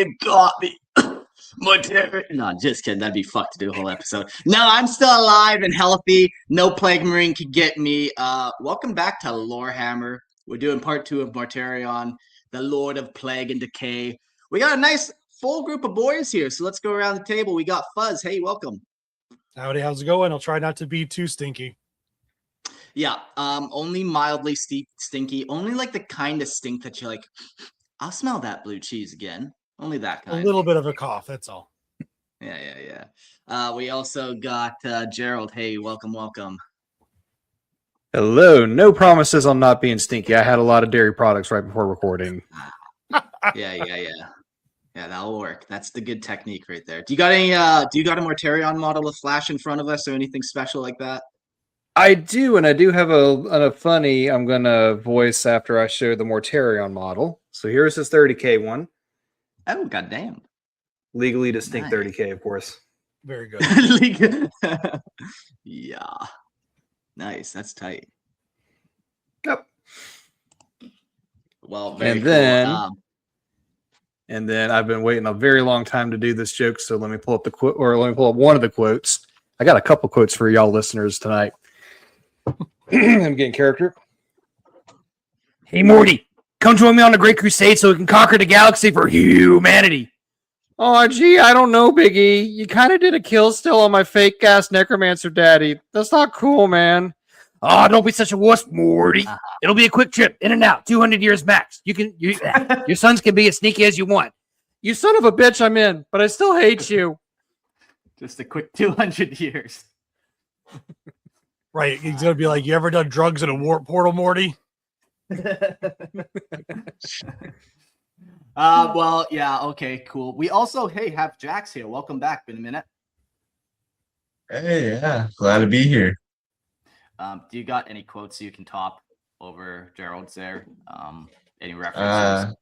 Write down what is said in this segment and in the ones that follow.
They got me. Mortarion. No, just kidding. That'd be fucked to do a whole episode. No, I'm still alive and healthy. No plague marine can get me. Welcome back to Lorehammer. We're doing part 2 of Mortarion, the Lord of Plague and Decay. We got a nice full group of boys here, so let's go around the table. We got Fuzz. Hey, welcome. Howdy, how's it going? I'll try not to be too stinky. Yeah, only mildly stinky. Only like the kind of stink that you're like, I'll smell that blue cheese again. Only that kind. A little bit of a cough, that's all. Yeah. We also got Gerald. Hey, welcome. Hello. No promises on not being stinky. I had a lot of dairy products right before recording. Yeah, that'll work. That's the good technique right there. Do you got any? Do you got a Mortarion model of Flash in front of us or anything special like that? I do, and I do have a funny I'm gonna voice after I show the Mortarion model. So here's his 30K one. Oh, goddamn! Legally distinct Nice. 30K, of course. Very good. Yeah, nice. That's tight. Yep. Well, very and then I've been waiting a very long time to do this joke, so let me pull up the quote, or let me pull up one of the quotes. I got a couple quotes for y'all listeners tonight. I'm getting character. Hey, Morty, come join me on the Great Crusade so we can conquer the galaxy for humanity. Oh, gee, I don't know, Biggie. You kind of did a kill still on my fake-ass necromancer daddy. That's not cool, man. Oh, don't be such a wuss, Morty. It'll be a quick trip, in and out, 200 years max. Your sons can be as sneaky as you want. You son of a bitch, I'm in, but I still hate you. Just a quick 200 years. Right, he's gonna be like, you ever done drugs in a warp portal, Morty? Well, yeah, okay, cool. We also, have Jax here. Welcome back. Been a minute. Hey, yeah, glad to be here. Do you got any quotes you can top over Gerald's there? Any references?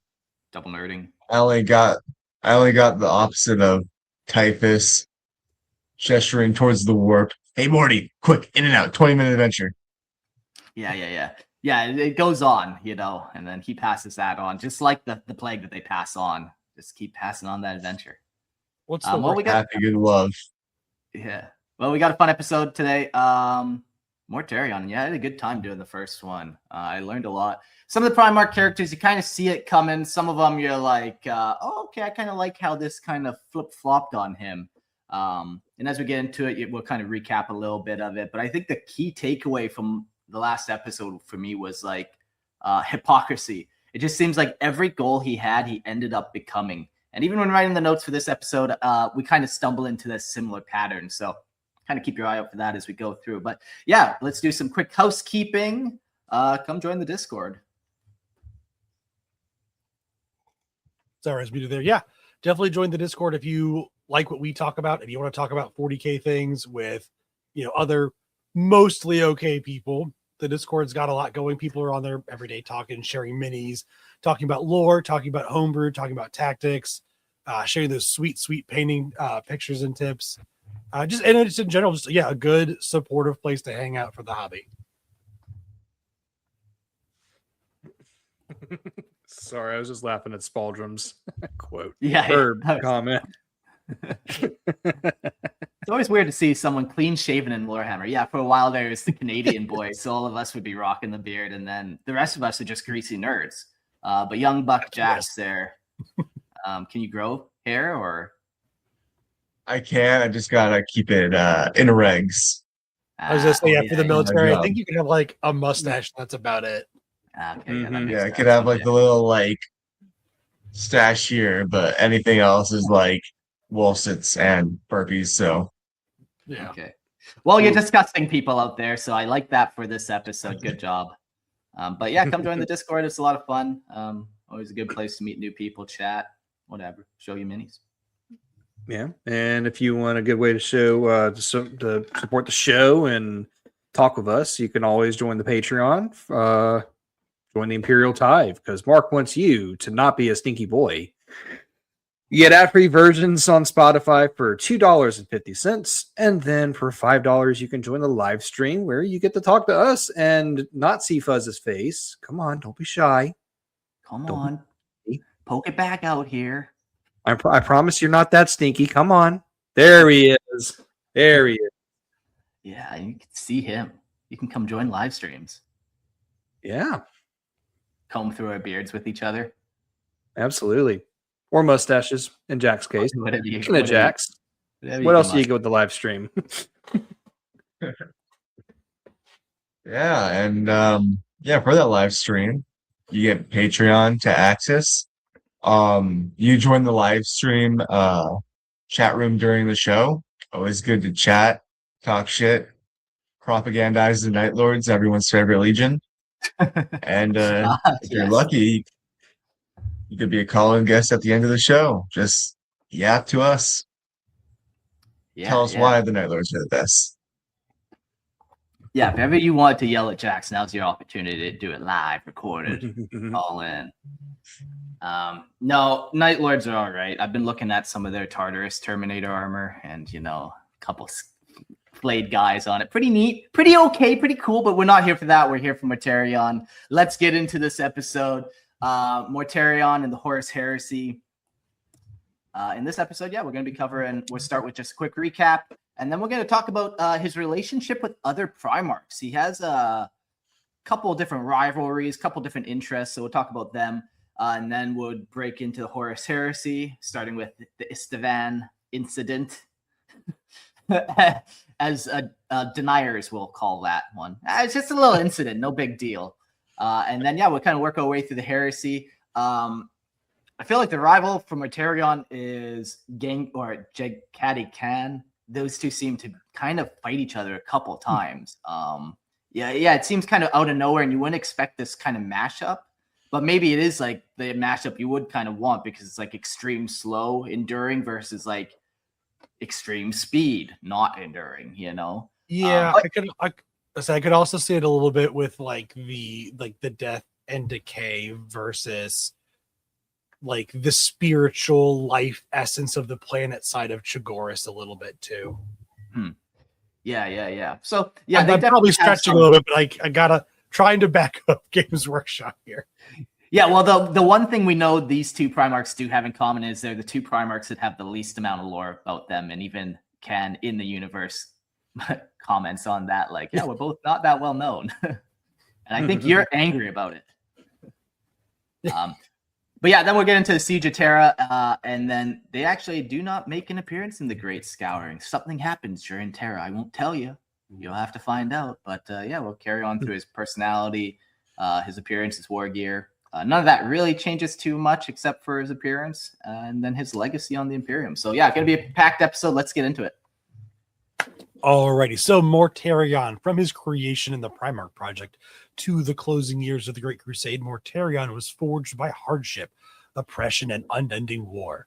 Double nerding. I only got the opposite of Typhus gesturing towards the warp. Hey, Morty, quick, in and out, 20-minute adventure. Yeah. Yeah, it goes on, and then he passes that on, just like the plague that they pass on. Just keep passing on that adventure. What's the we got? Happy good love. Yeah. Well, we got a fun episode today. Mortarion. Yeah, I had a good time doing the first one. I learned a lot. Some of the Primarch characters, you kind of see it coming. Some of them, you're like, oh, okay, I kind of like how this kind of flip-flopped on him. And as we get into it, we'll kind of recap a little bit of it. But I think the key takeaway from the last episode for me was like hypocrisy. It just seems like every goal he had, he ended up becoming. And even when writing the notes for this episode, we kind of stumble into this similar pattern. So kind of keep your eye out for that as we go through. But yeah, let's do some quick housekeeping. Come join the Discord. Sorry, as we do there. Yeah, definitely join the Discord if you like what we talk about. If you want to talk about 40K things with, other mostly okay people, the Discord's got a lot going. People are on there every day talking, sharing minis, talking about lore, talking about homebrew, talking about tactics, sharing those sweet painting pictures and tips. Just in general, a good supportive place to hang out for the hobby. Sorry, I was just laughing at Spaldrum's quote. Herb comment. It's always weird to see someone clean shaven in Lorehammer. Yeah, for a while there was the Canadian boy, so all of us would be rocking the beard, and then the rest of us are just greasy nerds. But young Buck Jax there, can you grow hair or? I can. I just gotta keep it in regs. I was gonna say, for the military, I think you can have like a mustache. That's about it. Okay, Yeah, I could have like the little like stash here, but anything else is like woolsits and burpees. So yeah. Okay. Well, you're disgusting people out there, so I like that for this episode. Good job. But yeah, come join the Discord. It's a lot of fun. Always a good place to meet new people, chat, whatever. Show you minis. Yeah, and if you want a good way to show to support the show and talk with us, you can always join the Patreon. Join the Imperial Tithe, because Mark wants you to not be a stinky boy. You get ad-free versions on Spotify for $2.50, and then for $5, you can join the live stream where you get to talk to us and not see Fuzz's face. Come on, don't be shy. Come on. Poke it back out here. I promise you're not that stinky. Come on. There he is. There he is. Yeah, you can see him. You can come join live streams. Yeah, Comb through our beards with each other. absolutely. Or mustaches, in Jack's case. Whatever you, Speaking of Jack's, what else do you get with the live stream? Yeah, and for that live stream, you get Patreon to access. You join the live stream chat room during the show. Always good to chat, talk shit, propagandize the Night Lords, everyone's favorite legion. And if you're lucky, you could be a call-in guest at the end of the show. Just yap to us. Tell us why the Night Lords are the best. Yeah, if ever you want to yell at Jax, now's your opportunity to do it live, recorded, all in. No, Night Lords are all right. I've been looking at some of their Tartarus Terminator armor and, a couple flayed guys on it. Pretty neat, pretty okay, pretty cool, but we're not here for that. We're here for Mortarion. Let's get into this episode. Mortarion and the Horus Heresy. In this episode, we're going to be covering, we'll start with just a quick recap, and then we're going to talk about his relationship with other Primarchs. He has a couple of different rivalries, couple different interests, so we'll talk about them, and then we'll break into the Horus Heresy, starting with the Isstvan incident, as deniers will call that one. It's just a little incident, no big deal. And then, we'll kind of work our way through the Heresy. I feel like the rival for Mortarion is Jaghatai Khan. Those two seem to kind of fight each other a couple times. It seems kind of out of nowhere, and you wouldn't expect this kind of mashup. But maybe it is like the mashup you would kind of want, because it's like extreme slow enduring versus like extreme speed not enduring. Yeah, I could also see it a little bit with like the death and decay versus like the spiritual life essence of the planet side of Chagoris a little bit too. Yeah. So I'm probably stretching a little bit, but I gotta trying to back up Games Workshop here. Yeah, well, the one thing we know these two Primarchs do have in common is they're the two Primarchs that have the least amount of lore about them, and even Can in the universe comments on that, like, we're both not that well known. And I think you're angry about it. But then we'll get into the Siege of Terra, and then they actually do not make an appearance in the Great Scouring. Something happens during Terra. I won't tell you. You'll have to find out. But we'll carry on through his personality, his appearance, his war gear. None of that really changes too much except for his appearance and then his legacy on the Imperium. So going to be a packed episode. Let's get into it. Alrighty, so Mortarion, from his creation in the Primarch Project to the closing years of the Great Crusade, Mortarion was forged by hardship, oppression, and unending war.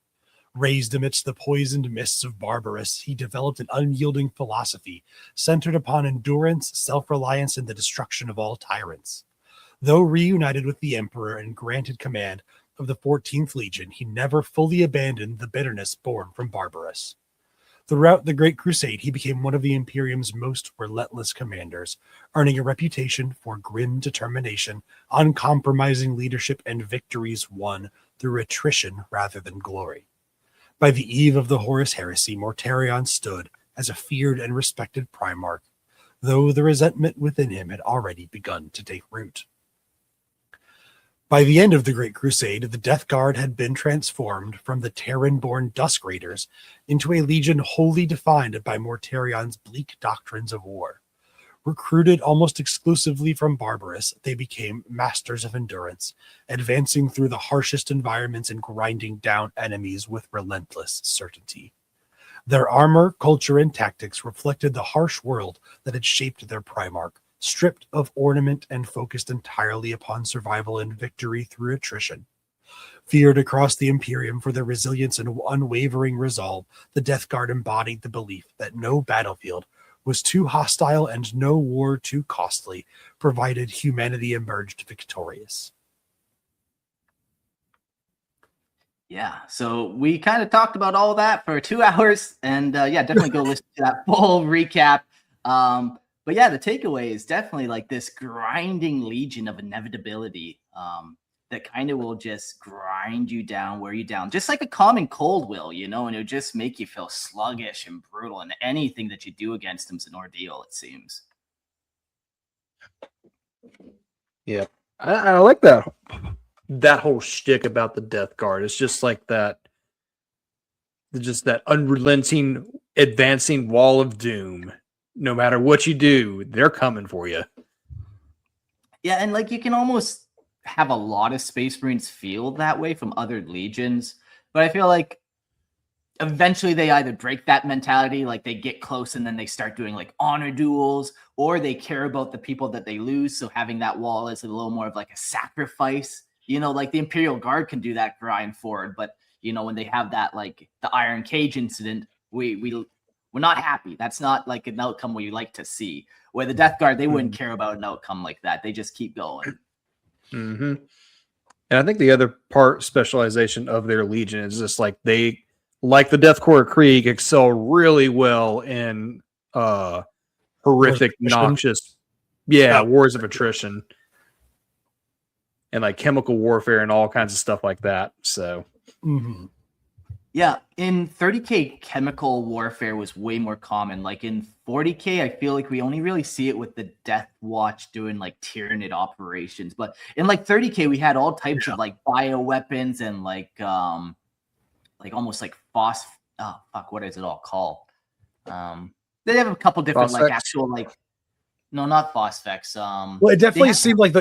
Raised amidst the poisoned mists of Barbarous, he developed an unyielding philosophy centered upon endurance, self-reliance, and the destruction of all tyrants. Though reunited with the Emperor and granted command of the 14th Legion, he never fully abandoned the bitterness born from Barbarous. Throughout the Great Crusade, he became one of the Imperium's most relentless commanders, earning a reputation for grim determination, uncompromising leadership, and victories won through attrition rather than glory. By the eve of the Horus Heresy, Mortarion stood as a feared and respected Primarch, though the resentment within him had already begun to take root. By the end of the Great Crusade, the Death Guard had been transformed from the Terran-born Dusk Raiders into a legion wholly defined by Mortarion's bleak doctrines of war. Recruited almost exclusively from Barbarous, they became masters of endurance, advancing through the harshest environments and grinding down enemies with relentless certainty. Their armor, culture, and tactics reflected the harsh world that had shaped their Primarch, stripped of ornament and focused entirely upon survival and victory through attrition. Feared across the Imperium for their resilience and unwavering resolve, the Death Guard embodied the belief that no battlefield was too hostile and no war too costly, provided humanity emerged victorious. Yeah, so we kind of talked about all that for 2 hours, and definitely go listen to that full recap. But the takeaway is definitely like this grinding legion of inevitability that kind of will just grind you down, wear you down, just like a common cold will, and it'll just make you feel sluggish and brutal, and anything that you do against him is an ordeal, it seems. Yeah, I like that whole shtick about the Death Guard. It's just like that, just that unrelenting, advancing wall of doom. No matter what you do, they're coming for you. Yeah, and like you can almost have a lot of Space Marines feel that way from other legions, but I feel like eventually they either break that mentality, like they get close and then they start doing like honor duels, or they care about the people that they lose. So having that wall is a little more of like a sacrifice, like the Imperial Guard can do that grind forward. But, when they have that, like the Iron Cage incident, we're not happy. That's not like an outcome we like to see. Where the Death Guard, they wouldn't care about an outcome like that. They just keep going. Mm-hmm. And I think the other specialization of their legion is just like they, like the Death Corps Krieg, excel really well in horrific, noxious, wars of attrition, and like chemical warfare and all kinds of stuff like that. So, yeah, in 30K, chemical warfare was way more common. Like in 40K, I feel like we only really see it with the Death Watch doing like Tyranid operations. But in like 30K, we had all types of like bioweapons and like almost like what is it all called? They have a couple different Phosphex? like actual like, no, not Phosphex. Well, it definitely seemed like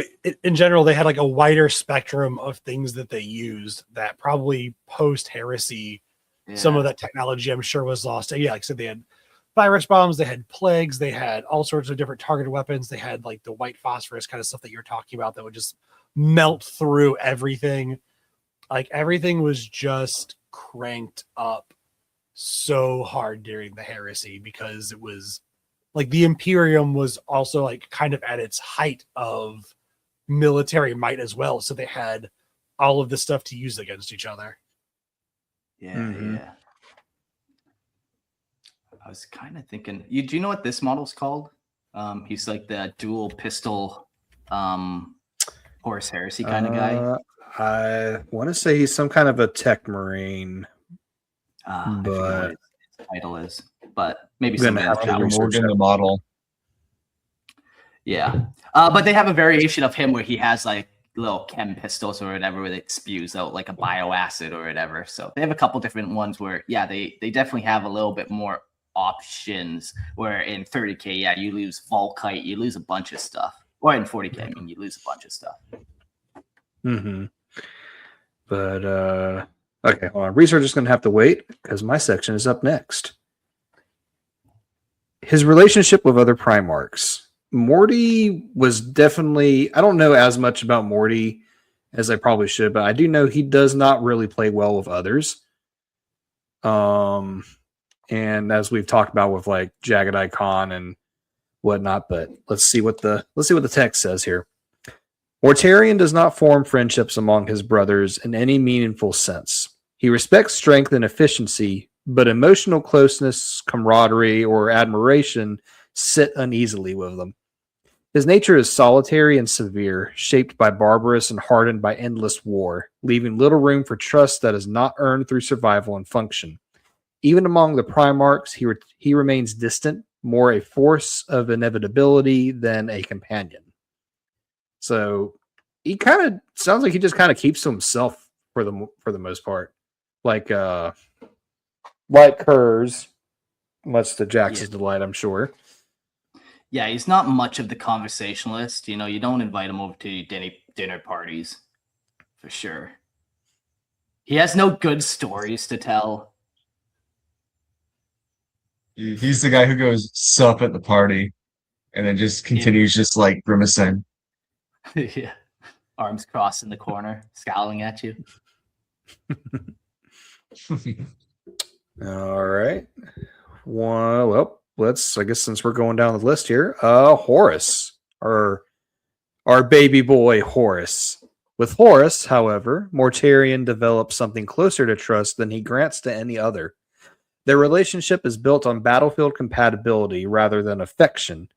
in general they had like a wider spectrum of things that they used that probably post heresy. Some of that technology I'm sure was lost. Yeah, like I said, they had virus bombs, they had plagues, they had all sorts of different targeted weapons. They had like the white phosphorus kind of stuff that you're talking about that would just melt through everything. Like everything was just cranked up so hard during the heresy because it was like the Imperium was also like kind of at its height of military might as well. So they had all of this stuff to use against each other. Yeah. I was kind of thinking, do you know what this model's called? He's like the dual pistol Horus Heresy kind of guy. I want to say he's some kind of a tech marine. I forget what his title is, but maybe Gonna something have to else. Morgan the model. Yeah. But they have a variation of him where he has like little chem pistols or whatever where it spews out like a bioacid or whatever. So they have a couple different ones where, they definitely have a little bit more options, where in 30K, you lose Volkite, you lose a bunch of stuff. Or in 40K, I mean, you lose a bunch of stuff. But, okay, hold on. Research is going to have to wait because my section is up next. His relationship with other Primarchs. Morty was definitely, I don't know as much about Morty as I probably should, but I do know he does not really play well with others. And as we've talked about with like Jaghatai Khan and whatnot, but let's see what the text says here. Mortarion does not form friendships among his brothers in any meaningful sense. He respects strength and efficiency, but emotional closeness, camaraderie, or admiration sit uneasily with them. His nature is solitary and severe, shaped by barbarous and hardened by endless war, leaving little room for trust that is not earned through survival and function. Even among the Primarchs, he remains distant, more a force of inevitability than a companion. So he kind of sounds like he just kind of keeps to himself for the most part, like Kurz, much to Jax's delight, I'm sure. Yeah, he's not much of the conversationalist. You don't invite him over to dinner parties, for sure. He has no good stories to tell. He's the guy who goes sup at the party and then just continues just like grimacing. Yeah. Arms crossed in the corner, scowling at you. All right. Well, let's, I guess since we're going down the list here, Horus, our baby boy Horus. With Horus, however, Mortarion develops something closer to trust than he grants to any other. Their relationship is built on battlefield compatibility rather than affection.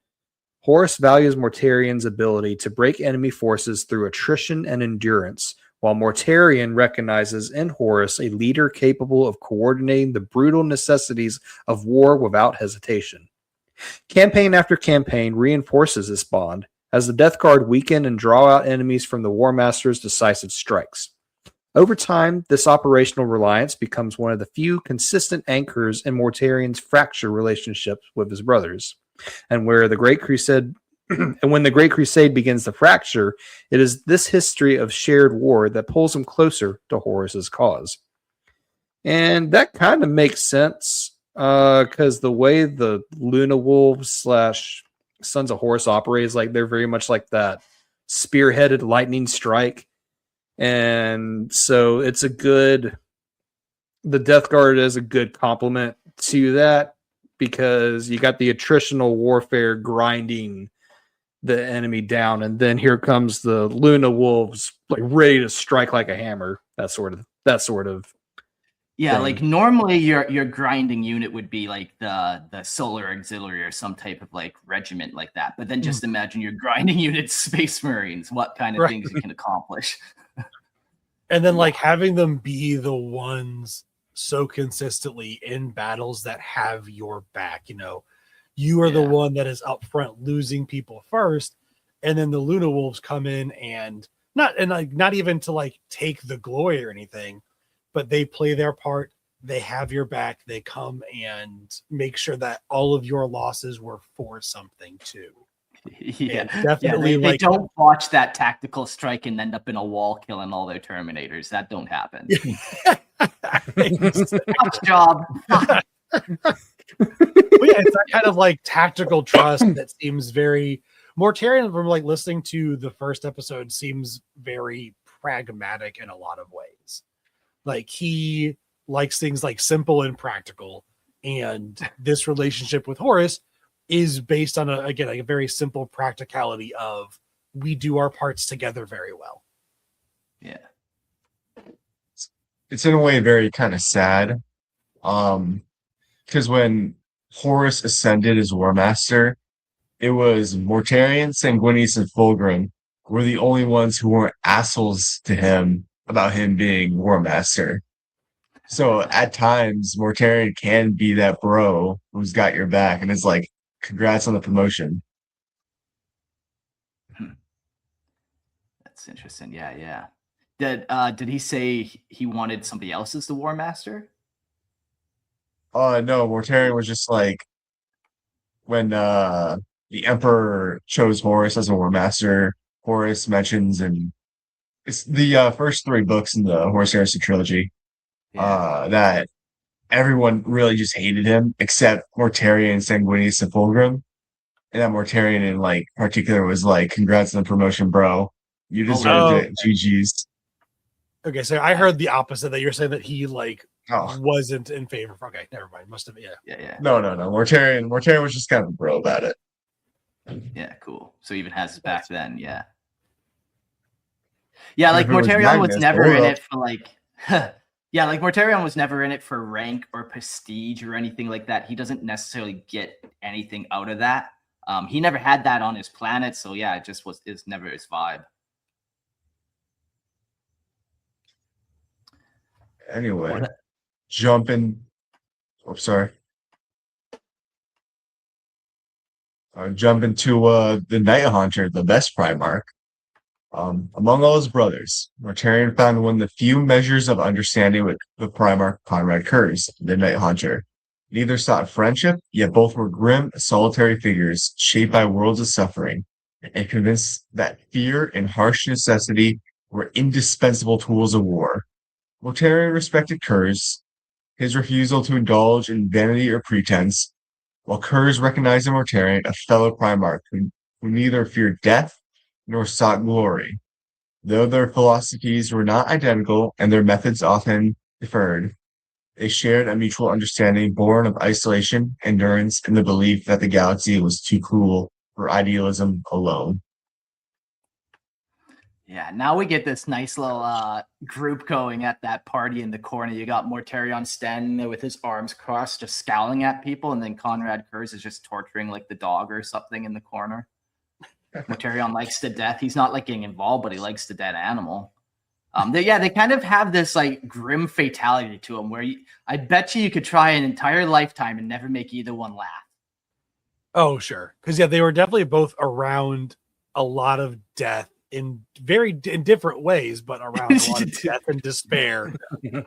Horus values Mortarion's ability to break enemy forces through attrition and endurance, while Mortarion recognizes in Horus a leader capable of coordinating the brutal necessities of war without hesitation. Campaign after campaign reinforces this bond, as the Death Guard weaken and draw out enemies from the War Master's decisive strikes. Over time, this operational reliance becomes one of the few consistent anchors in Mortarion's fractured relationships with his brothers. And where the Great Crusade and when the Great Crusade begins to fracture, it is this history of shared war that pulls him closer to Horus's cause. And that kind of makes sense, because the way the Luna Wolves / Sons of Horus operate is like they're very much like that spearheaded lightning strike. And so the Death Guard is a good complement to that, because you got the attritional warfare grinding the enemy down, and then here comes the Luna Wolves, like ready to strike like a hammer. That sort of Yeah, thing. like normally your grinding unit would be like the Solar Auxiliary or some type of like regiment like that. But then just imagine your grinding unit Space Marines, what kind of things you can accomplish. And then like having them be the ones so consistently in battles that have your back, you are the one that is up front losing people first, and then the Luna Wolves come in and not even to like take the glory or anything, but they play their part. They have your back. They come and make sure that all of your losses were for something too. Yeah, definitely. They don't watch that tactical strike and end up in a wall killing all their Terminators. That don't happen. Tough job. But yeah, it's that kind of like tactical trust that seems very Mortarion, from like listening to the first episode, seems very pragmatic in a lot of ways. Like he likes things like simple and practical, and this relationship with Horus is based on a very simple practicality of we do our parts together very well. Yeah. It's in a way very kind of sad. Because when Horus ascended as War Master, it was Mortarion, Sanguinius, and Fulgrim were the only ones who weren't assholes to him about him being War Master. So at times, Mortarion can be that bro who's got your back, and it's like, congrats on the promotion. That's interesting. Yeah. Did he say he wanted somebody else as the War Master? No, Mortarion was just like, when the Emperor chose Horus as a War Master, Horus mentions, and it's the first 3 books in the Horus Heresy trilogy, that everyone really just hated him except Mortarion, Sanguinius, and Fulgrim. And that Mortarion in like particular was like, congrats on the promotion, bro. You deserved it. GG's. Okay, so I heard the opposite, that you're saying that he like wasn't in favor. Okay, never mind. Must have Yeah. No. Mortarion was just kind of a bro about it. Yeah, cool. So he even has his back then, yeah. Yeah, like Mortarion was never in it for like yeah, like Mortarion was never in it for rank or prestige or anything like that. He doesn't necessarily get anything out of that. He never had that on his planet, so yeah, it's never his vibe. Anyway, jumping to the Night Haunter, the best Primarch. Among all his brothers, Mortarion found one of the few measures of understanding with the Primarch Conrad Kurz, the Night Haunter. Neither sought friendship, yet both were grim, solitary figures shaped by worlds of suffering, and convinced that fear and harsh necessity were indispensable tools of war. Mortarion respected Kurz, his refusal to indulge in vanity or pretense, while Kurz recognized in Mortarion a fellow Primarch who neither feared death nor sought glory. Though their philosophies were not identical and their methods often differed, they shared a mutual understanding born of isolation, endurance, and the belief that the galaxy was too cruel for idealism alone. Yeah, now we get this nice little group going at that party in the corner. You got Mortarion standing there with his arms crossed, just scowling at people, and then Conrad Kurz is just torturing like the dog or something in the corner. Mortarion likes the death. He's not like getting involved, but he likes the dead animal. They kind of have this like grim fatality to them, where I bet you could try an entire lifetime and never make either one laugh. Oh, sure. Because they were definitely both around a lot of death in different ways, but around a lot of death and despair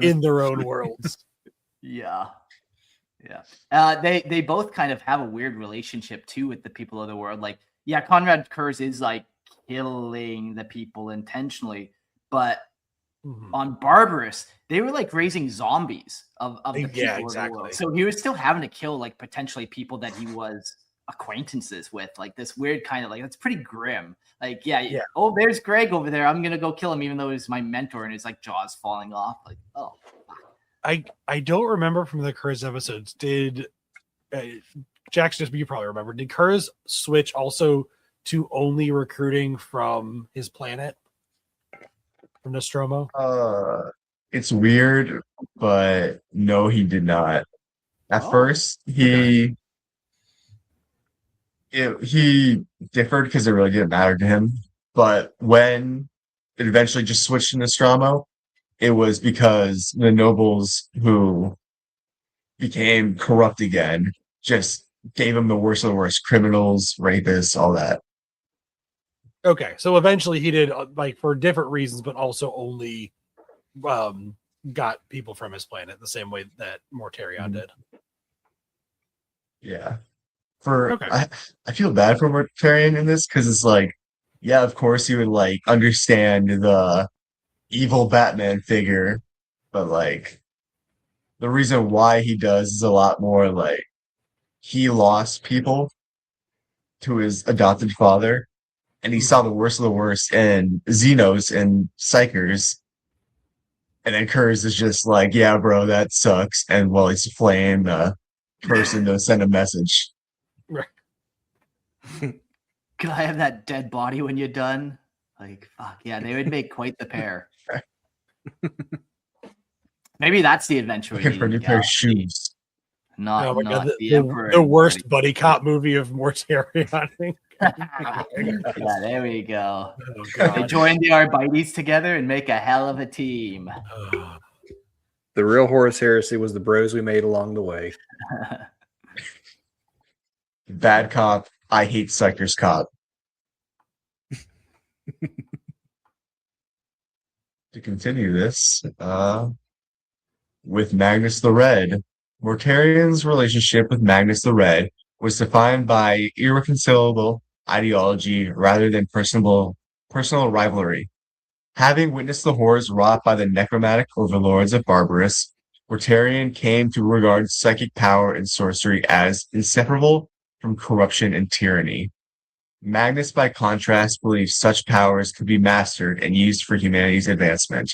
in their own worlds. Yeah. They both kind of have a weird relationship too with the people of the world. Like, yeah, Conrad Kurz is like killing the people intentionally, but on Barbarous, they were like raising zombies of the people of the world. So he was still having to kill like potentially people that he was acquaintances with, like this weird kind of like, that's pretty grim. Like, yeah. Oh, there's Greg over there. I'm gonna go kill him, even though he's my mentor, and his like jaws falling off. Like, oh. I don't remember from the Kurz episodes. Did Jax, just you probably remember? Did Kurz switch also to only recruiting from his planet, from Nostromo? It's weird, but no, he did not. At first, he differed because it really didn't matter to him. But when it eventually just switched to Nostromo, it was because the nobles who became corrupt again just gave him the worst of the worst: criminals, rapists, all that. Okay, so eventually he did, like, for different reasons, but also only got people from his planet the same way that Mortarion did. Yeah. I feel bad for Mortarion in this because it's like, yeah, of course you would like understand the evil Batman figure, but like the reason why he does is a lot more like he lost people to his adopted father, and he saw the worst of the worst in Xenos and Psychers. And then Kurz is just like, yeah, bro, that sucks. And well, he's flaying the person to send a message. Right. Could I have that dead body when you're done? Like, fuck yeah, they would make quite the pair. Maybe that's the adventure. Looking for a new pair of shoes. Not the Emperor. The worst buddy cop movie of Mortarion, I think. Yeah, there we go. Oh, they join the Arbites together and make a hell of a team. The real Horus Heresy was the bros we made along the way. Bad cop, I hate Psychers cop. To continue this, with Magnus the Red, Mortarion's relationship with Magnus the Red was defined by irreconcilable ideology rather than personal rivalry. Having witnessed the horrors wrought by the necromantic overlords of Barbarous, Mortarion came to regard psychic power and sorcery as inseparable from corruption and tyranny. Magnus, by contrast, believes such powers could be mastered and used for humanity's advancement.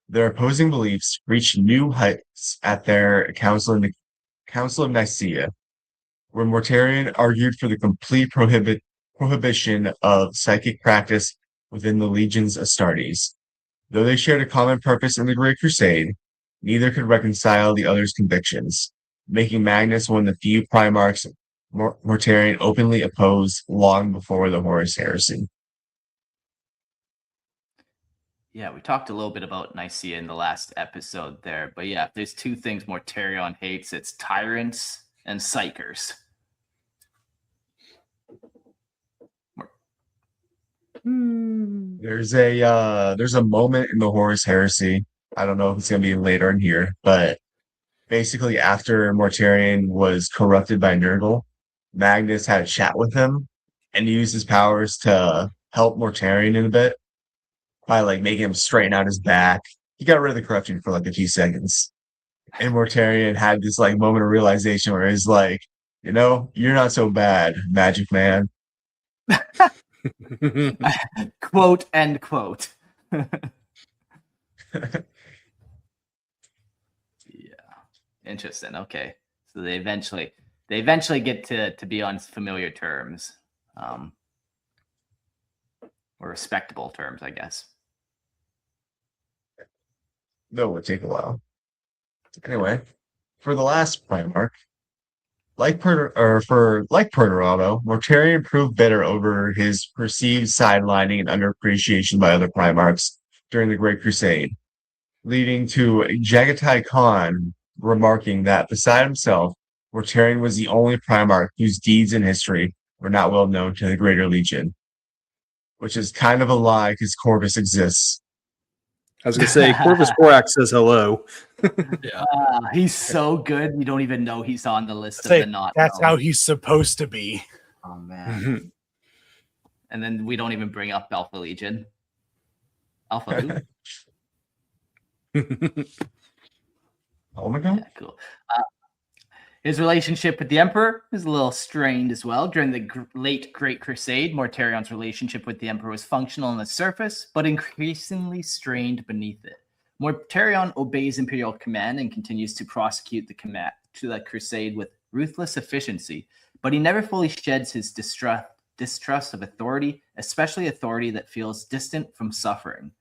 Their opposing beliefs reached new heights at their Council of Nicaea, where Mortarion argued for the complete prohibition of psychic practice within the Legion's Astartes. Though they shared a common purpose in the Great Crusade, neither could reconcile the other's convictions, making Magnus one of the few Primarchs Mortarion openly opposed long before the Horus Heresy. Yeah, we talked a little bit about Nicaea in the last episode there, but yeah, if there's two things Mortarion hates, it's tyrants and psychers. There's a moment in the Horus Heresy. I don't know if it's gonna be later in here, but basically after Mortarion was corrupted by Nurgle, Magnus had a chat with him and used his powers to help Mortarion in a bit by like making him straighten out his back. He got rid of the corruption for like a few seconds. And Mortarion had this like moment of realization where he's like, you know, you're not so bad, Magic Man. Quote, end quote. Yeah. Interesting. Okay. So they eventually get to be on familiar terms. Or respectable terms, I guess. That would take a while. Anyway, for the last Primarch, like Perturabo, Mortarion proved bitter over his perceived sidelining and underappreciation by other Primarchs during the Great Crusade, leading to Jaghatai Khan remarking that beside himself, Mortarion was the only Primarch whose deeds in history were not well known to the Greater Legion, which is kind of a lie because Corvus exists. I was going to say, Corvus Corax says hello. Yeah, He's so good, you don't even know he's on the list of say the not. that's known. how he's supposed to be. Oh man. And then we don't even bring up Alpha Legion. Alpha who? Oh my god. Yeah, cool. His relationship with the Emperor is a little strained as well. During the late Great Crusade, Mortarion's relationship with the Emperor was functional on the surface, but increasingly strained beneath it. Mortarion obeys Imperial command and continues to prosecute the crusade with ruthless efficiency, but he never fully sheds his distrust of authority, especially authority that feels distant from suffering.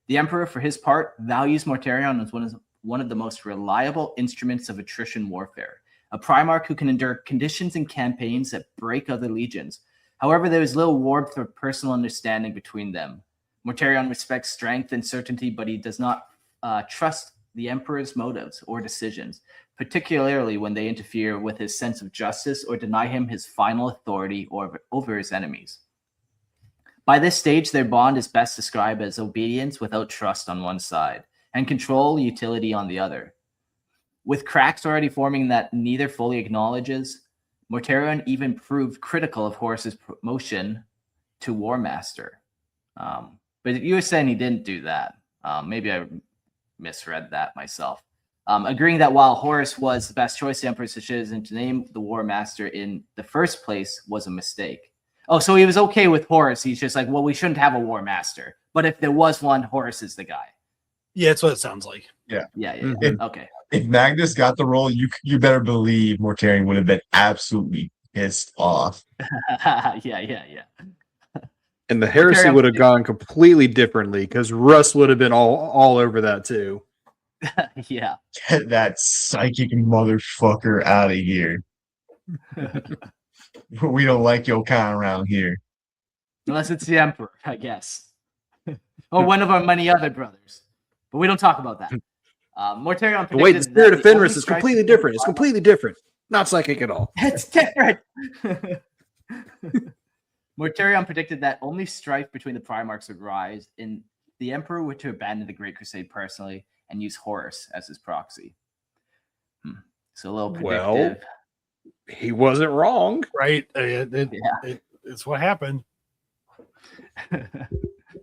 The Emperor, for his part, values Mortarion as one of the most reliable instruments of attrition warfare, a Primarch who can endure conditions and campaigns that break other legions. However, there is little warmth or personal understanding between them. Mortarion respects strength and certainty, but he does not trust the Emperor's motives or decisions, particularly when they interfere with his sense of justice or deny him his final authority over his enemies. By this stage, their bond is best described as obedience without trust on one side, and control utility on the other. With cracks already forming that neither fully acknowledges, Mortarion even proved critical of Horus's promotion to War Master. But you were saying he didn't do that. Maybe I misread that myself. Agreeing that while Horus was the best choice, the Emperor's decision to name the War Master in the first place was a mistake. Oh, so he was okay with Horus. He's just like, well, we shouldn't have a War Master. But if there was one, Horus is the guy. Yeah, that's what it sounds like. Yeah. Okay. If Magnus got the role, you better believe Mortarion would have been absolutely pissed off. Yeah. And the heresy would have gone completely differently because Russ would have been all over that too. Yeah. Get that psychic motherfucker out of here. We don't like your kind around here. Unless it's the Emperor, I guess. Or one of our many other brothers. But we don't talk about that. Mortarion Wait, the spirit of Fenris is completely different. It's completely different. Not psychic at all. It's different. Mortarion predicted that only strife between the Primarchs would rise, and the Emperor were to abandon the Great Crusade personally and use Horus as his proxy. So a little predictive. Well, he wasn't wrong. Right? It's what happened.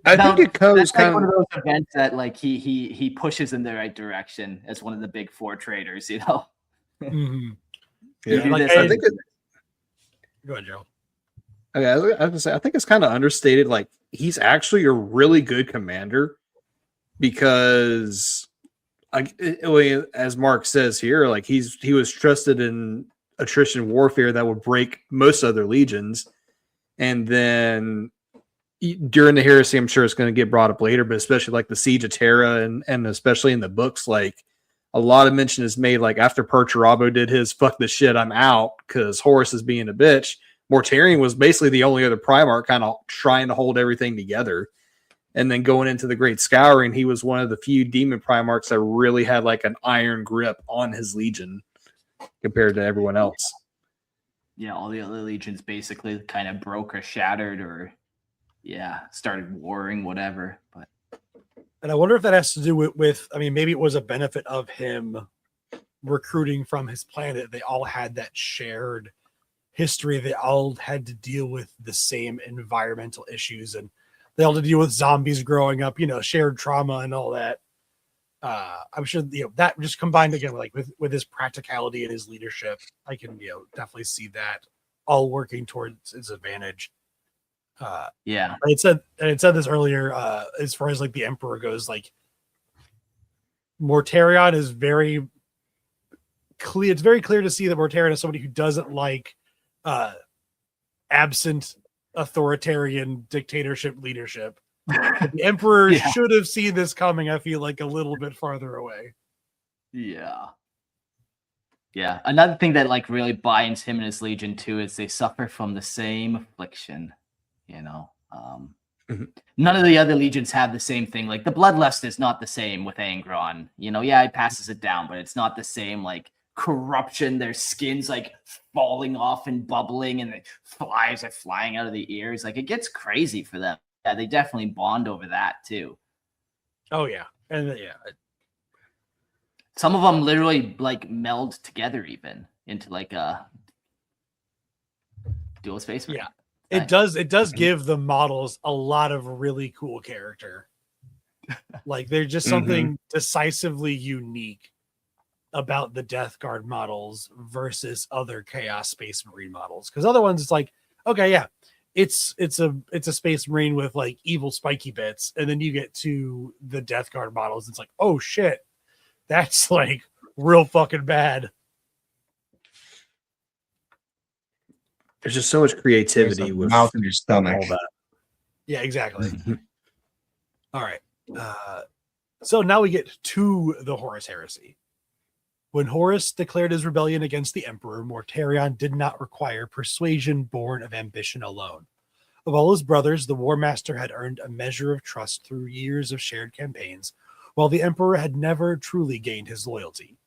I think it goes kind of one of those events that like he pushes in the right direction as one of the big four traders, you know. Mm-hmm. Yeah, like, I think go ahead, Joe. Okay, I was gonna say I think it's kind of understated. Like he's actually a really good commander because, as Mark says here, like he was trusted in attrition warfare that would break most other legions, and then during the heresy, I'm sure it's going to get brought up later, but especially like the Siege of Terra and especially in the books, like a lot of mention is made, like after Perturabo did his fuck this shit, I'm out because Horus is being a bitch. Mortarion was basically the only other Primarch kind of trying to hold everything together. And then going into the Great Scouring, he was one of the few demon Primarchs that really had like an iron grip on his legion compared to everyone else. Yeah, all the other legions basically kind of broke or shattered or started warring, whatever. But and I wonder if that has to do with I mean, maybe it was a benefit of him recruiting from his planet. They all had that shared history. They all had to deal with the same environmental issues, and they all had to deal with zombies growing up, shared trauma and all that. I'm sure that just combined again with his practicality and his leadership, I can definitely see that all working towards his advantage. It said this earlier, as far as like the Emperor goes, like Mortarion is very clear. It's very clear to see that Mortarion is somebody who doesn't like absent authoritarian dictatorship leadership. The Emperor should have seen this coming, I feel like, a little bit farther away. Yeah. Another thing that like really binds him and his legion too is they suffer from the same affliction, None of the other legions have the same thing. Like the Bloodlust is not the same with Angron. You know, yeah, it passes it down, but it's not the same like corruption. Their skin's like falling off and bubbling, and the flies are flying out of the ears. Like it gets crazy for them. Yeah, they definitely bond over that too. Oh yeah, and yeah, Some of them literally like meld together even into like a dual space. yeah. It does give the models a lot of really cool character. Like there's just something decisively unique about the Death Guard models versus other Chaos Space Marine models. Because other ones, it's like, okay, yeah, it's a Space Marine with like evil spiky bits, and then you get to the Death Guard models, it's like, oh shit, that's like real fucking bad. There's just so much creativity There's a with mouth in your stomach. all that. Yeah, exactly. All right. So now we get to the Horus Heresy. When Horus declared his rebellion against the Emperor, Mortarion did not require persuasion born of ambition alone. Of all his brothers, the War Master had earned a measure of trust through years of shared campaigns, while the Emperor had never truly gained his loyalty.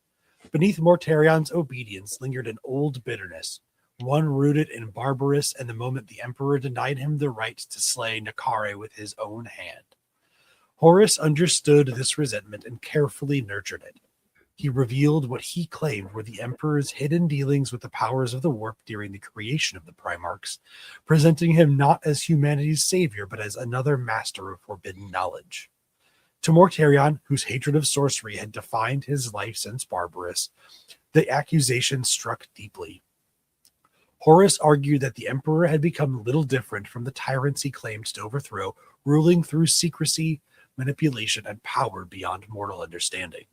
Beneath Mortarion's obedience lingered an old bitterness, one rooted in Barbarous and the moment the Emperor denied him the right to slay Nakare with his own hand. Horus understood this resentment and carefully nurtured it. He revealed what he claimed were the Emperor's hidden dealings with the powers of the warp during the creation of the Primarchs, presenting him not as humanity's savior, but as another master of forbidden knowledge. To Mortarion, whose hatred of sorcery had defined his life since Barbarous, the accusation struck deeply. Horus argued that the Emperor had become little different from the tyrants he claimed to overthrow, ruling through secrecy, manipulation, and power beyond mortal understanding.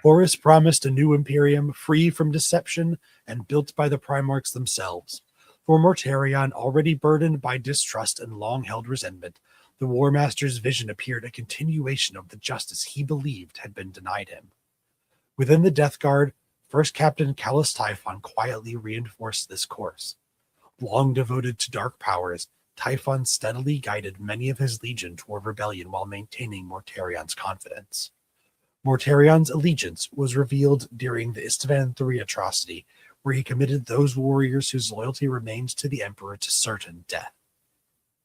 Horus promised a new Imperium free from deception and built by the Primarchs themselves. For Mortarion, already burdened by distrust and long-held resentment, the War Master's vision appeared a continuation of the justice he believed had been denied him. Within the Death Guard, First Captain Callus Typhon quietly reinforced this course. Long devoted to dark powers, Typhon steadily guided many of his legion toward rebellion while maintaining Mortarion's confidence. Mortarion's allegiance was revealed during the Isstvan III atrocity, where he committed those warriors whose loyalty remained to the Emperor to certain death.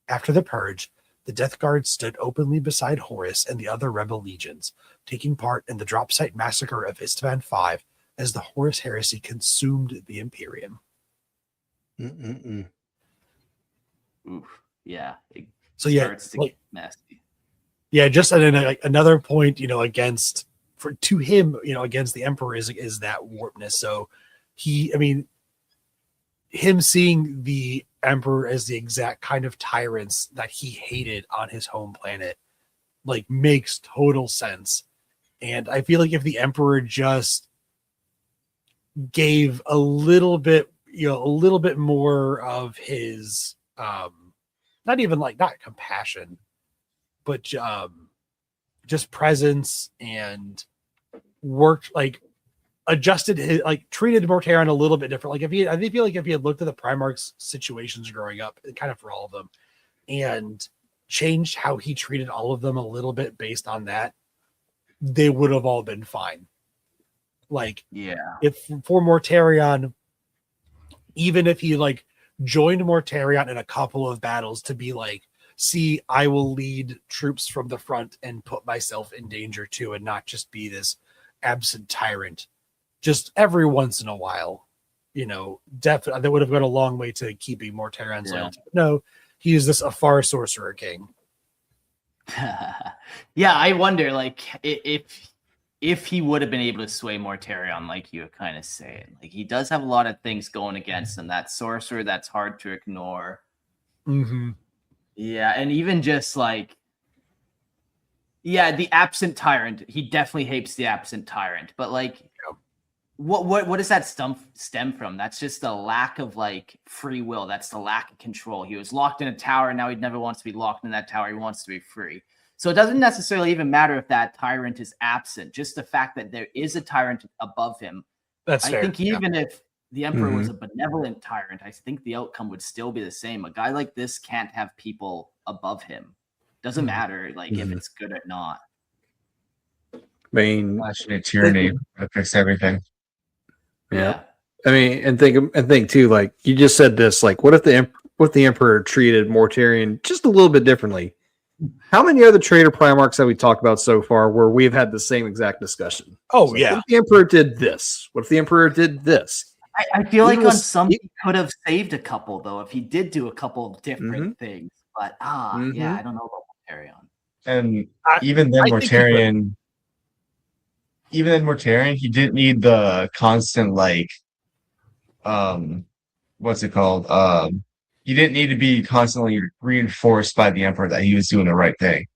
After the Purge, the Death Guard stood openly beside Horus and the other rebel legions, taking part in the dropsite massacre of Isstvan V as the Horus Heresy consumed the Imperium. Oof. Yeah. So yeah, Starts to get messy. Yeah, just another point, against against the Emperor is that warpness. So him seeing the Emperor as the exact kind of tyrants that he hated on his home planet, like, makes total sense. And I feel like if the Emperor just gave a little bit more of his, not compassion, but just presence, and worked, adjusted his, treated Mortarion a little bit different. I feel like if he had looked at the Primarch's situations growing up, kind of for all of them, and changed how he treated all of them a little bit based on that, they would have all been fine. If for Mortarion, even if he joined Mortarion in a couple of battles to be see, I will lead troops from the front and put myself in danger too, and not just be this absent tyrant, just every once in a while, definitely that would have gone a long way to keeping Mortarion's loyalty. No, he is this Afar sorcerer king. Yeah, I wonder, if he would have been able to sway Mortarion, like you were kind of saying. He does have a lot of things going against him. That sorcerer, that's hard to ignore. Mm-hmm. Yeah, and even just the absent tyrant. He definitely hates the absent tyrant. But what does that stem from? That's just a lack of free will. That's the lack of control. He was locked in a tower, and now he never wants to be locked in that tower. He wants to be free. So it doesn't necessarily even matter if that tyrant is absent. Just the fact that there is a tyrant above him. That's I fair. think even if the Emperor was a benevolent tyrant, I think the outcome would still be the same. A guy like this can't have people above him. Doesn't matter like if it's good or not. I mean, Passionate tyranny affects everything. yeah. I mean, and think too. Like you just said this. Like, what if the Emperor treated Mortarion just a little bit differently? How many other traitor Primarchs have we talked about so far where we've had the same exact discussion? Oh, What yeah. if the Emperor did this? What if the Emperor did this? I feel like He on was- some he could have saved a couple though if he did do a couple of different things. But yeah, I don't know about Mortarion. And I even then, think he could. Mortarion, he didn't need the constant like, what's it called? He didn't need to be constantly reinforced by the Emperor that he was doing the right thing.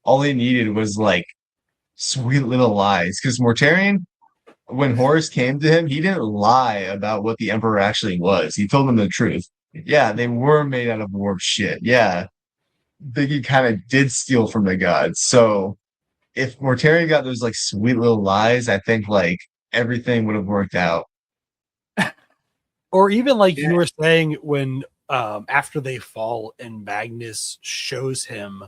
All he needed was like sweet little lies. Because Mortarion, when Horus came to him, he didn't lie about what the Emperor actually was. He told him the truth. Yeah, they were made out of warp shit. Yeah, Biggie kind of did steal from the gods. So if Mortarion got those like sweet little lies, I think like everything would have worked out. Or even like you were saying when after they fall and Magnus shows him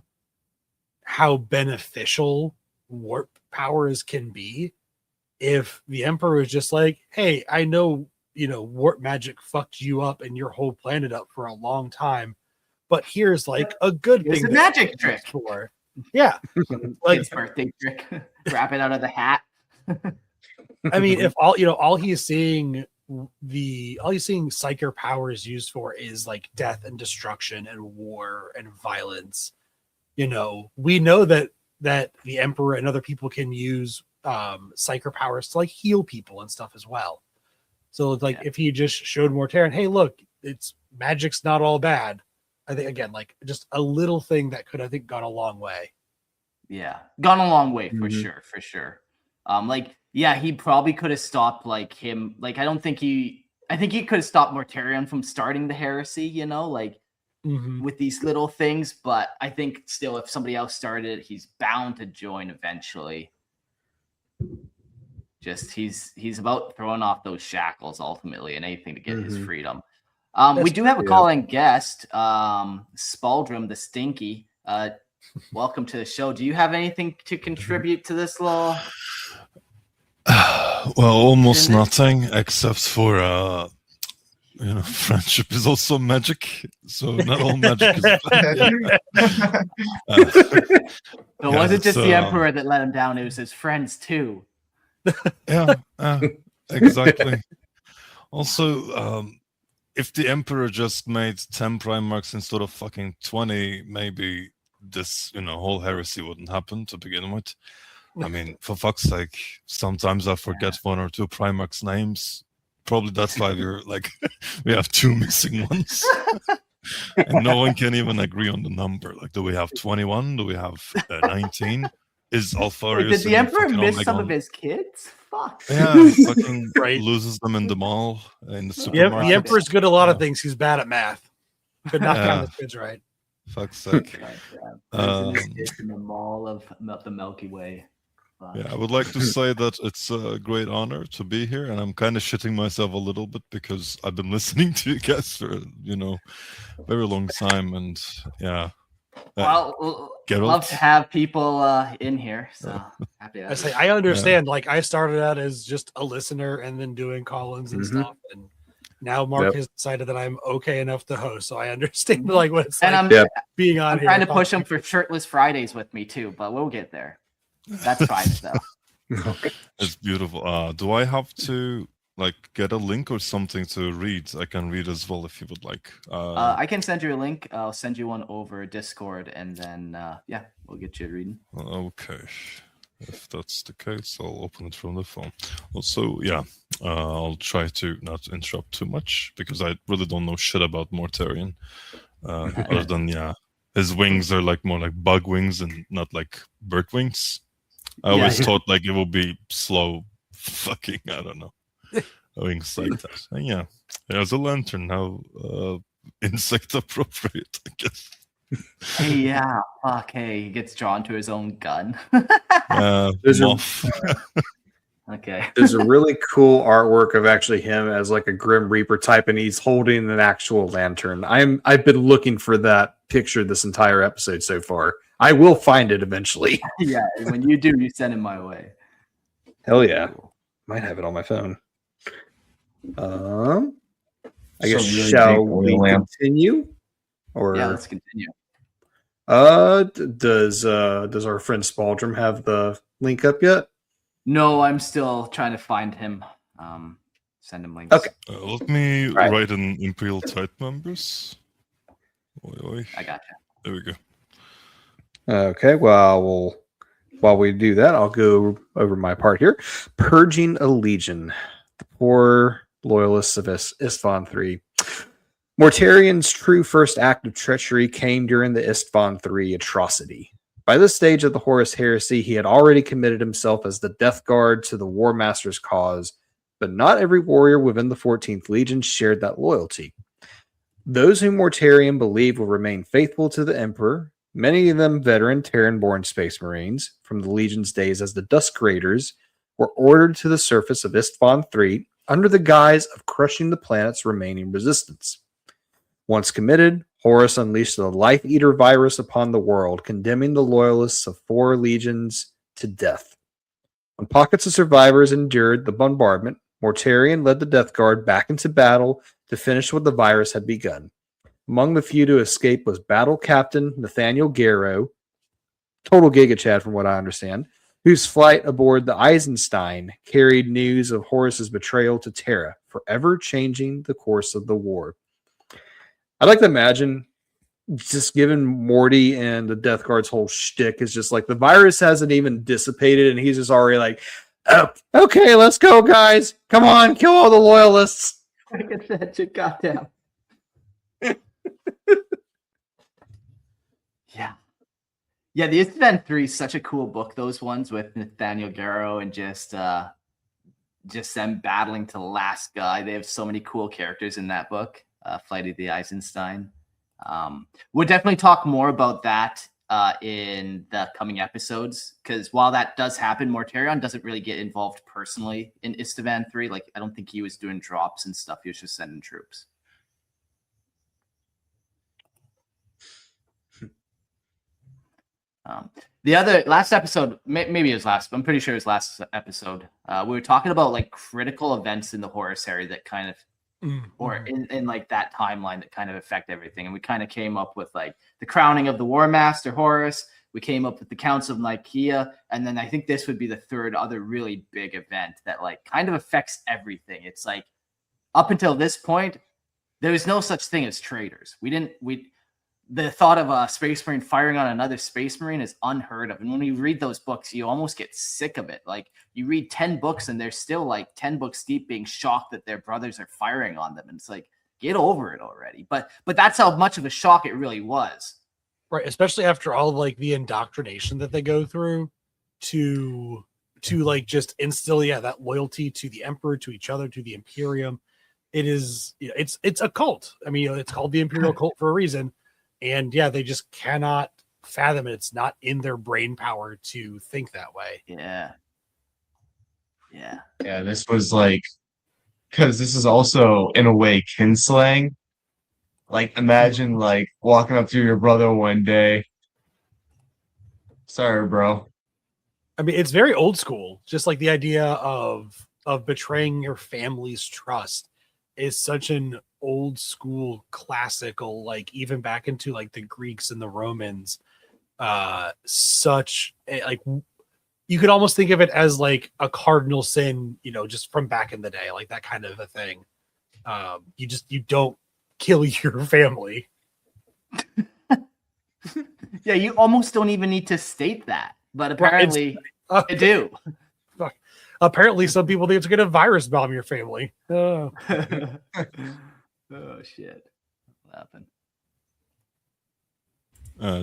how beneficial warp powers can be. If the Emperor is just like, hey, I know, warp magic fucked you up and your whole planet up for a long time, but here's like a good Here's thing. a that magic you can trick. use For. Yeah. Like, Kid's birthday trick. Grab it out of the hat. I mean, if all he's seeing psyker powers used for is like death and destruction and war and violence. We know that the Emperor and other people can use psyker powers to like heal people and stuff as well. So it's like if he just showed Mortarion, hey, look, it's magic's not all bad. I think again, like just a little thing that could, I think, gone a long way. Yeah, gone a long way for sure. He probably could have stopped like him. Like, I think he could have stopped Mortarion from starting the heresy, with these little things. But I think still, if somebody else started it, he's bound to join eventually. Just he's about throwing off those shackles ultimately and anything to get his freedom. We do have a call-in guest, Spaldrum the Stinky. Welcome to the show. Do you have anything to contribute to this little? Well, almost nothing except for friendship is also magic. So not all magic is bad. So it wasn't just the Emperor that let him down; it was his friends too. Yeah, exactly. Also, if the Emperor just made 10 Primarchs instead of fucking 20, maybe this, whole heresy wouldn't happen to begin with. I mean, for fuck's sake, sometimes I forget one or two Primarchs' names. Probably that's why we have 2 missing ones. And no one can even agree on the number. Like, do we have 21? Do we have 19? Is Alfarius... Did the Emperor miss some of his kids? Fuck. Yeah, fucking loses them in the mall, in the supermarket. The Emperor's good at a lot of things. He's bad at math. But not count his kids right. Fuck's sake. In the mall of the Milky Way. Yeah, I would like to say that it's a great honor to be here, and I'm kind of shitting myself a little bit because I've been listening to you guys for, very long time, and yeah. Well, love to have people in here, so happy to I understand. Yeah. Like, I started out as just a listener and then doing call-ins and stuff, and now Mark has decided that I'm okay enough to host, so I understand what it's and like being on I'm here. trying to push him for shirtless Fridays with me too, but we'll get there. That's fine though. It's beautiful. Do I have to get a link or something to read? I can read as well if you would like. I can send you a link. I'll send you one over Discord, and then we'll get you reading. Okay, if that's the case, I'll open it from the phone. Also, I'll try to not interrupt too much because I really don't know shit about Mortarion. Other than his wings are more like bug wings and not like bird wings. I always thought it would be slow fucking, I don't know, wings like that. And there's a lantern now, insect appropriate, I guess. Hey, he gets drawn to his own gun. Moth. Okay. There's a really cool artwork of actually him as like a Grim Reaper type, and he's holding an actual lantern. I've been looking for that picture this entire episode so far. I will find it eventually. Yeah, when you do, you send it my way. Hell yeah. Might have it on my phone. I guess really shall big we oil lamp. continue? Or Yeah, let's continue. does our friend Spaldrum have the link up yet? No, I'm still trying to find him. Send him links. Okay. Let me Right. write an Imperial Tight members. Oi, oi. I gotcha. There we go. Okay, well, while we do that, I'll go over my part here. Purging a Legion. The poor loyalists of Isstvan 3. Mortarion's true first act of treachery came during the Isstvan 3 atrocity. By this stage of the Horus Heresy, he had already committed himself as the death guard to the War Master's cause, but not every warrior within the 14th Legion shared that loyalty. Those whom Mortarion believed would remain faithful to the Emperor, many of them veteran Terran-born Space Marines from the Legion's days as the Dusk Raiders, were ordered to the surface of Isstvan 3 under the guise of crushing the planet's remaining resistance. Once committed, Horus unleashed the Life Eater virus upon the world, condemning the loyalists of 4 legions to death. When pockets of survivors endured the bombardment, Mortarion led the Death Guard back into battle to finish what the virus had begun. Among the few to escape was Battle Captain Nathaniel Garrow, total Giga Chad from what I understand, whose flight aboard the Eisenstein carried news of Horus's betrayal to Terra, forever changing the course of the war. I'd like to imagine just given Morty and the Death Guard's whole shtick is just like the virus hasn't even dissipated and he's just already like, oh, okay, let's go, guys. Come on, kill all the loyalists. Look at that, you got down. Yeah. Yeah, the Isstvan 3 is such a cool book, those ones with Nathaniel Garrow and just them battling to the last guy. They have so many cool characters in that book. Flight of the Eisenstein. We'll definitely talk more about that in the coming episodes, because while that does happen, Mortarion doesn't really get involved personally in Isstvan 3. Like, I don't think he was doing drops and stuff. He was just sending troops. The other last episode, maybe it was last, I'm pretty sure it was last episode. We were talking about like critical events in the Horus Heresy that kind of or in like that timeline that kind of affect everything. And we kind of came up with like the crowning of the War Master Horus. We came up with the Council of Nicaea. And then I think this would be the third other really big event that like kind of affects everything. It's like up until this point, there was no such thing as traitors. The thought of a Space Marine firing on another Space Marine is unheard of. And when you read those books, you almost get sick of it. Like, you read 10 books and they're still like 10 books deep being shocked that their brothers are firing on them. And it's like, get over it already. But that's how much of a shock it really was. Right. Especially after all of like the indoctrination that they go through to like just instill, that loyalty to the Emperor, to each other, to the Imperium. It is, it's a cult. I mean, it's called the Imperial cult for a reason. And they just cannot fathom it. It's not in their brain power to think that way. Yeah. Yeah, this was like, because this is also in a way kinslaying. Like, imagine like walking up to your brother one day. Sorry, bro. I mean, it's very old school. Just like the idea of betraying your family's trust is such an old school classical, like even back into like the Greeks and the Romans, like you could almost think of it as like a cardinal sin, just from back in the day, like that kind of a thing. You don't kill your family. Yeah, you almost don't even need to state that, but apparently you do. Apparently some people think it's going to virus bomb your family. Oh shit! What happened?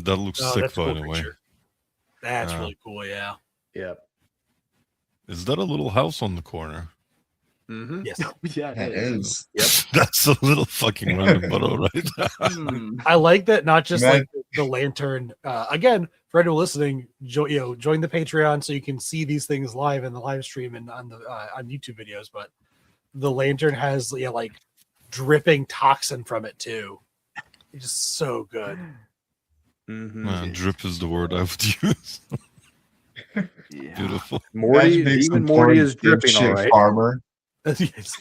That looks sick, that's by cool the way. picture. That's really cool. Yeah. Yep. Is that a little house on the corner? Mm-hmm. Yes. Yeah, That is. Yep. That's a little fucking random, but all right. I like that. Not just Man. like the lantern. Again, for anyone listening, join the Patreon so you can see these things live in the live stream and on the on YouTube videos. But the lantern has like dripping toxin from it too. It's just so good. Drip is the word I would use. Yeah. Beautiful. Morty, Imagine being even some Morty poor is dripping, all dipshit right. farmer. Yes.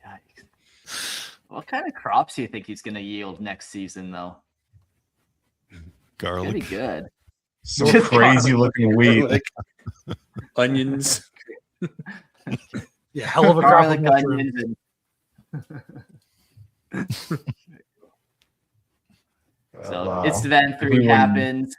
Yikes. What kind of crops do you think he's going to yield next season, though? Garlic. Pretty good. So Just crazy looking wheat. Like onions. Yeah, hell of a crop of Garlic, mushroom. onions, and so Isstvan 3 everyone- happens,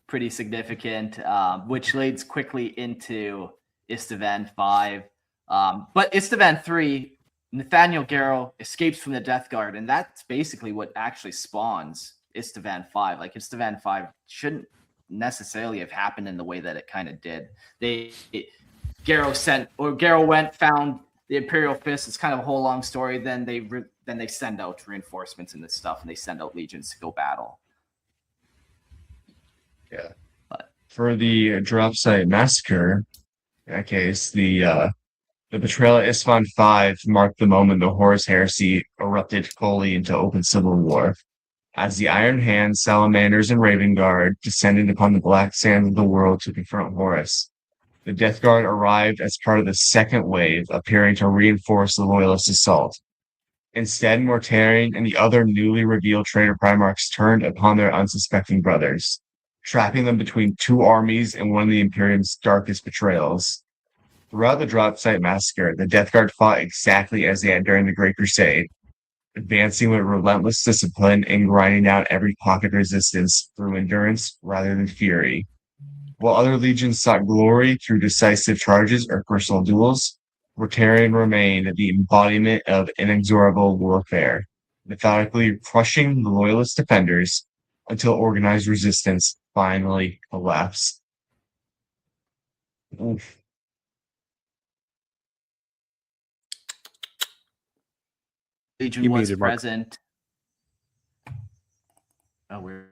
pretty significant, which leads quickly into Isstvan 5. But Isstvan 3, Nathaniel Garrow escapes from the Death Guard, and that's basically what actually spawns Isstvan 5. Like, Isstvan 5 shouldn't necessarily have happened in the way that it kind of did. Garrow went, found the Imperial Fist. It's kind of a whole long story. Then they send out reinforcements and this stuff, and they send out legions to go battle. Yeah. But For the drop site massacre, in that case, the betrayal at Isstvan 5 marked the moment the Horus Heresy erupted fully into open civil war. As the Iron Hand, Salamanders, and Raven Guard descended upon the black sands of the world to confront Horus, the Death Guard arrived as part of the second wave, appearing to reinforce the Loyalist assault. Instead, Mortarion and the other newly revealed traitor Primarchs turned upon their unsuspecting brothers, trapping them between two armies in one of the Imperium's darkest betrayals. Throughout the drop site massacre, the Death Guard fought exactly as they had during the Great Crusade, advancing with relentless discipline and grinding out every pocket of resistance through endurance rather than fury. While other legions sought glory through decisive charges or personal duels, Mortarion remained the embodiment of inexorable warfare, methodically crushing the Loyalist defenders until organized resistance finally collapsed. Oof. Legion You was muted, Mark. present. Oh, weird.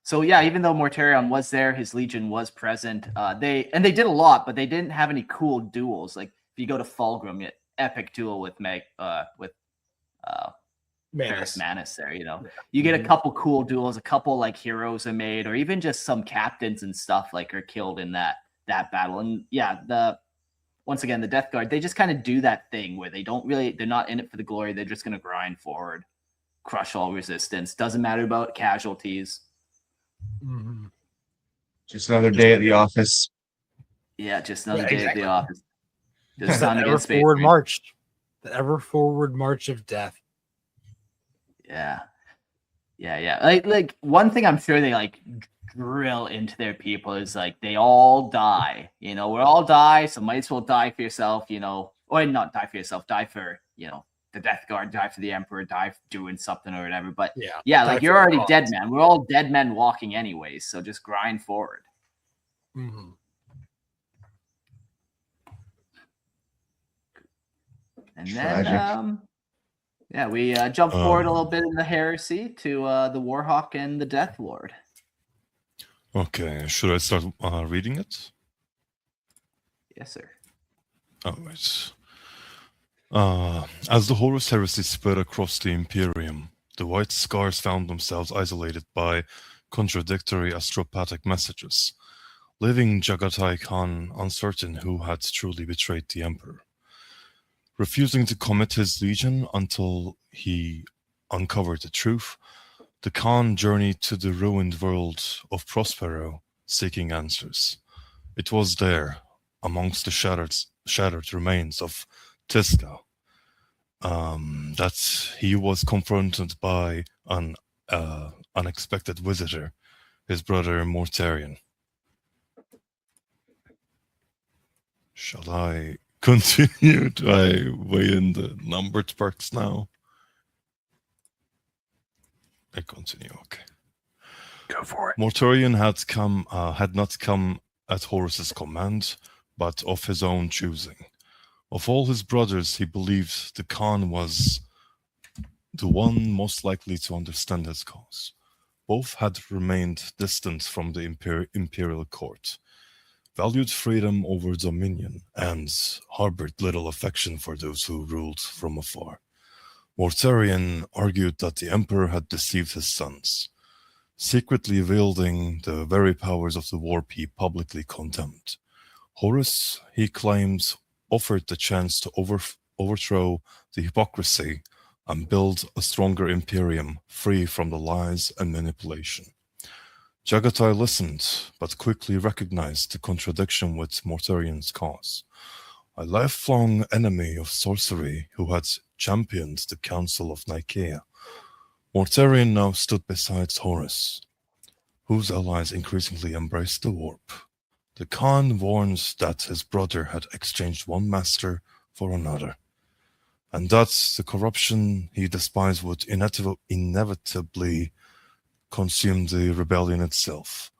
So yeah, even though Mortarion was there, his Legion was present. They did a lot, but they didn't have any cool duels. Like if you go to Fulgrim, epic duel with Ferrus Manus there, you get a couple cool duels, a couple like heroes are made, or even just some captains and stuff like are killed in that battle. And yeah, once again, the Death Guard, they just kind of do that thing where they're not in it for the glory. They're just going to grind forward, crush all resistance. Doesn't matter about casualties. Mm-hmm. Just another day at the office. Yeah, just another day exactly. at the office. Just Just time to ever get space. forward march. The ever forward march of death. Yeah. Like one thing I'm sure they like drill into their people is like they all die. We all die, so might as well die for yourself, or not die for yourself, die for, the Death Guard, die for the Emperor, die for doing something or whatever. But yeah, like you're already dead, man. We're all dead men walking anyways, so just grind forward. Mm-hmm. And then we jump forward a little bit in the heresy to the Warhawk and the Death Lord. Okay, should I start reading it? Yes, sir. All right. As the Horus Heresy spread across the Imperium, the White Scars found themselves isolated by contradictory astropathic messages, leaving Jaghatai Khan uncertain who had truly betrayed the Emperor. Refusing to commit his legion until he uncovered the truth, the Khan journeyed to the ruined world of Prospero, seeking answers. It was there, amongst the shattered remains of Tisca, that he was confronted by an unexpected visitor, his brother Mortarion. Shall I continue? Do I weigh in the numbered perks now? I continue, okay. Go for it. Mortarion had not come at Horus's command, but of his own choosing. Of all his brothers, he believed the Khan was the one most likely to understand his cause. Both had remained distant from the imperial court, valued freedom over dominion, and harbored little affection for those who ruled from afar. Mortarion argued that the emperor had deceived his sons, secretly wielding the very powers of the warp he publicly condemned. Horus, he claimed, offered the chance to overthrow the hypocrisy and build a stronger imperium free from the lies and manipulation. Jaghatai listened, but quickly recognized the contradiction with Mortarion's cause. A lifelong enemy of sorcery who had championed the Council of Nicaea, Mortarion now stood beside Horus, whose allies increasingly embraced the warp. The Khan warns that his brother had exchanged one master for another, and that the corruption he despised would inevitably consume the rebellion itself.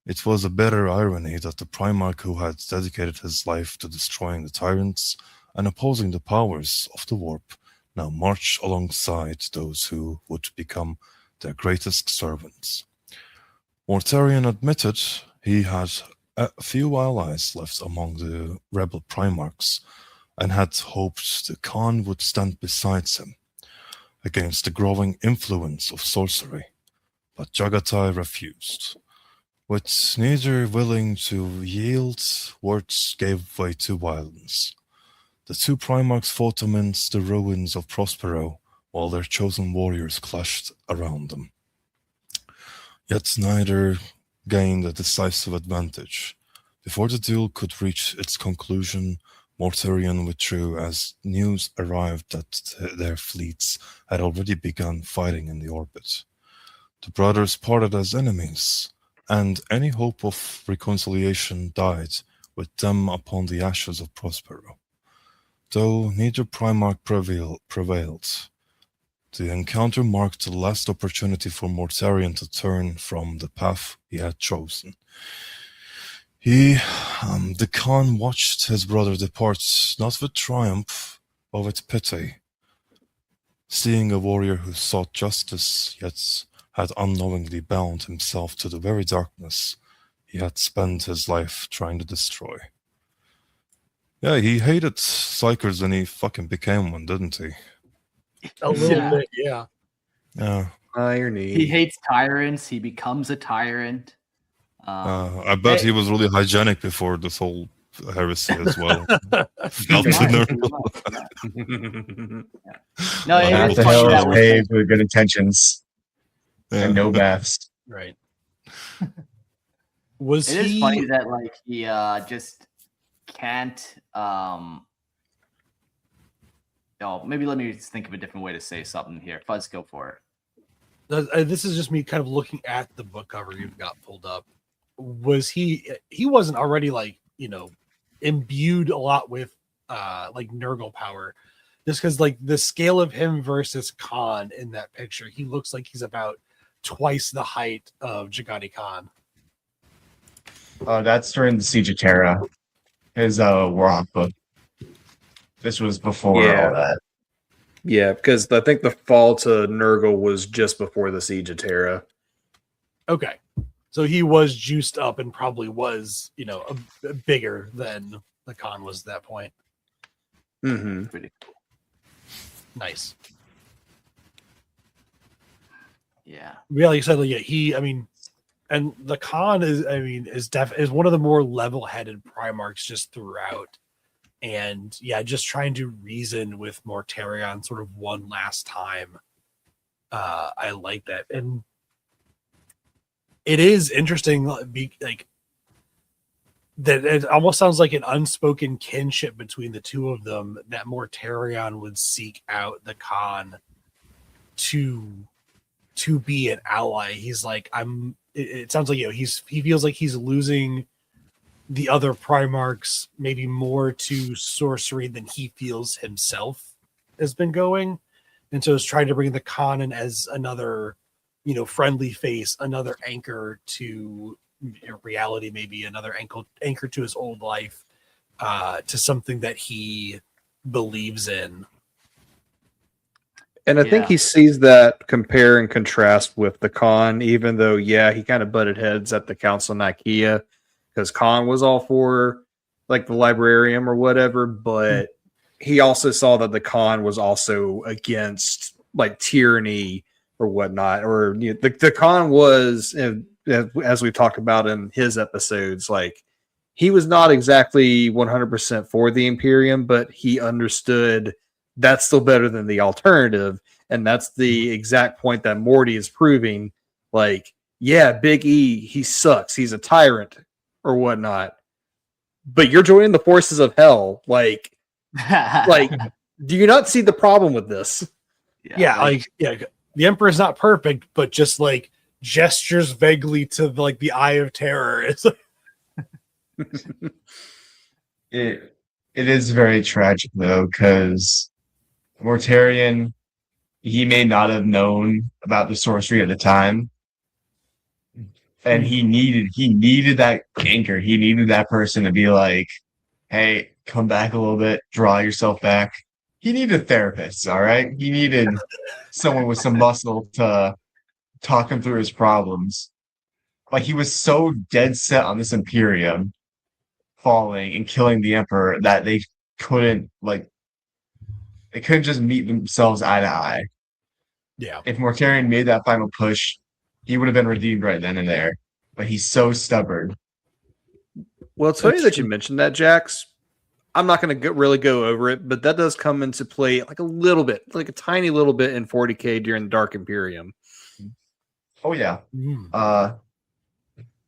It was a bitter irony that the Primarch who had dedicated his life to destroying the tyrants and opposing the powers of the warp now marched alongside those who would become their greatest servants. Mortarion admitted he had a few allies left among the rebel Primarchs and had hoped the Khan would stand beside him against the growing influence of sorcery. But Jaghatai refused. With neither willing to yield, words gave way to violence. The two Primarchs fought amidst the ruins of Prospero, while their chosen warriors clashed around them. Yet neither gained a decisive advantage. Before the duel could reach its conclusion, Mortarion withdrew as news arrived that their fleets had already begun fighting in the orbit. The brothers parted as enemies, and any hope of reconciliation died with them upon the ashes of Prospero. Though neither Primarch prevailed, the encounter marked the last opportunity for Mortarion to turn from the path he had chosen. The Khan watched his brother depart, not with triumph, but with pity. Seeing a warrior who sought justice, yet had unknowingly bound himself to the very darkness he had spent his life trying to destroy. Yeah, he hated psychers and he fucking became one, didn't he? A little Yeah. bit, yeah. Yeah. Irony. He hates tyrants. He becomes a tyrant. I bet he was really hygienic before this whole heresy as well. Felt Might, to he Nurgle. might, yeah. No, Well, it Path was to funny hell that is was paved with good intentions Yeah. and no baths. Right. Was it is he funny that like he just can't maybe let me think of a different way to say something here. Fuzz, go for it. this is just me kind of looking at the book cover you've got pulled up. Was he wasn't already like, imbued a lot with like Nurgle power, just because like the scale of him versus Khan in that picture, he looks like he's about twice the height of Jaghatai Khan. That's during the Siege of Terra, his Warhawk book. This was before Yeah. all that. Yeah, because I think the fall to Nurgle was just before the Siege of Terra. Okay, so he was juiced up and probably was, a bigger than the Khan was at that point. Mm-hmm. Pretty cool. Nice. Yeah. Yeah, like you said, and the Khan is one of the more level-headed Primarchs just throughout. And yeah, just trying to reason with Mortarion sort of one last time. I like that. And it is interesting, like that it almost sounds like an unspoken kinship between the two of them, that Mortarion would seek out the Khan to be an ally. He's like, it sounds like, he feels like he's losing the other Primarchs maybe more to sorcery than he feels himself has been going. And so is trying to bring the Khan in as another, friendly face, another anchor to reality, maybe another anchor to his old life, to something that he believes in. And I think Yeah. he sees that compare and contrast with the Khan, even though, yeah, he kind of butted heads at the Council of Nicaea because Khan was all for like the librarium or whatever, but he also saw that the Khan was also against like tyranny or whatnot. Or the Khan was, as we talked about in his episodes, like he was not exactly 100% for the Imperium, but he understood that's still better than the alternative. And that's the exact point that Morty is proving. Like, yeah, Big E, he sucks. He's a tyrant or whatnot. But you're joining the forces of hell. Like, do you not see the problem with this? The Emperor's not perfect, but just like gestures vaguely to like the Eye of Terror. It's like, It is very tragic though, because Mortarion, he may not have known about the sorcery at the time, and he needed that anchor. He needed that person to be like, "Hey, come back a little bit, draw yourself back." He needed therapists, all right. He needed someone with some muscle to talk him through his problems. Like he was so dead set on this Imperium falling and killing the Emperor that they couldn't just meet themselves eye to eye. yeah. If Mortarion made that final push, he would have been redeemed right then and there. But he's so stubborn. Well, it's funny that you mentioned that, Jax. I'm not going to really go over it, but that does come into play like a little bit, like a tiny little bit in 40K during the Dark Imperium. Oh yeah.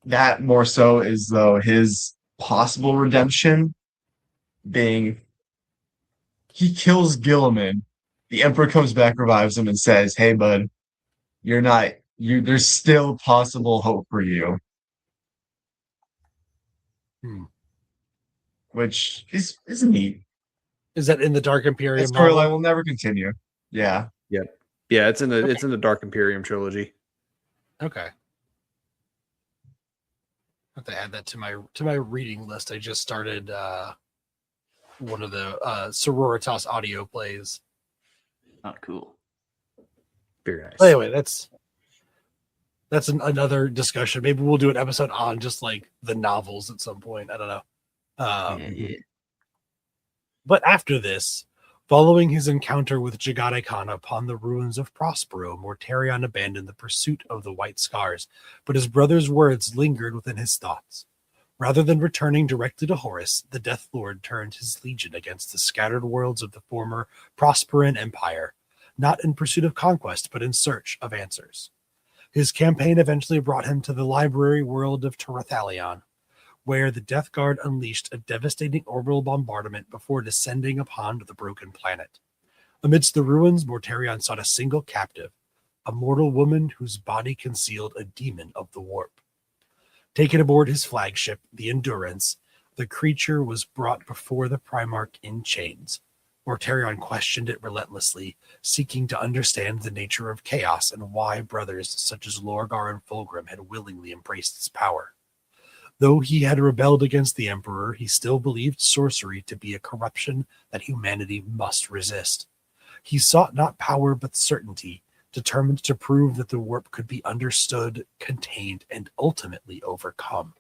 That more so is though his possible redemption being he kills Gilliman. The Emperor comes back, revives him, and says, "Hey, bud, there's still possible hope for you." Which is neat. Is that in the Dark Imperium? This storyline will never continue. Yeah. Yeah, it's in the Dark Imperium trilogy. Okay. I have to add that to my reading list. I just started one of the Sororitas audio plays. Oh, cool. Very nice. Anyway, that's another discussion. Maybe we'll do an episode on just like the novels at some point. I don't know. Yeah. But after this, following his encounter with Jaghatai Khan upon the ruins of Prospero, Mortarion abandoned the pursuit of the White Scars, but his brother's words lingered within his thoughts. Rather than returning directly to Horus, the Death Lord turned his legion against the scattered worlds of the former Prosperan Empire, not in pursuit of conquest, but in search of answers. His campaign eventually brought him to the library world of Terathalion, where the Death Guard unleashed a devastating orbital bombardment before descending upon the broken planet. Amidst the ruins, Mortarion sought a single captive, a mortal woman whose body concealed a demon of the warp. Taken aboard his flagship, the Endurance, the creature was brought before the Primarch in chains. Mortarion questioned it relentlessly, seeking to understand the nature of chaos and why brothers such as Lorgar and Fulgrim had willingly embraced its power. Though he had rebelled against the Emperor, he still believed sorcery to be a corruption that humanity must resist. He sought not power but certainty, determined to prove that the warp could be understood, contained, and ultimately overcome.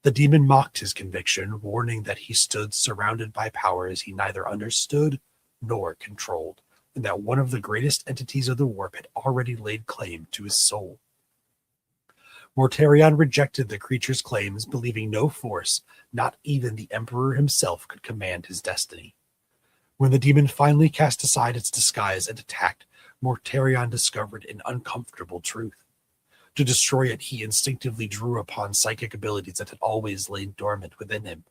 The demon mocked his conviction, warning that he stood surrounded by powers he neither understood nor controlled, and that one of the greatest entities of the warp had already laid claim to his soul. Mortarion rejected the creature's claims, believing no force, not even the Emperor himself, could command his destiny. When the demon finally cast aside its disguise and attacked, Mortarion discovered an uncomfortable truth. To destroy it, he instinctively drew upon psychic abilities that had always lain dormant within him.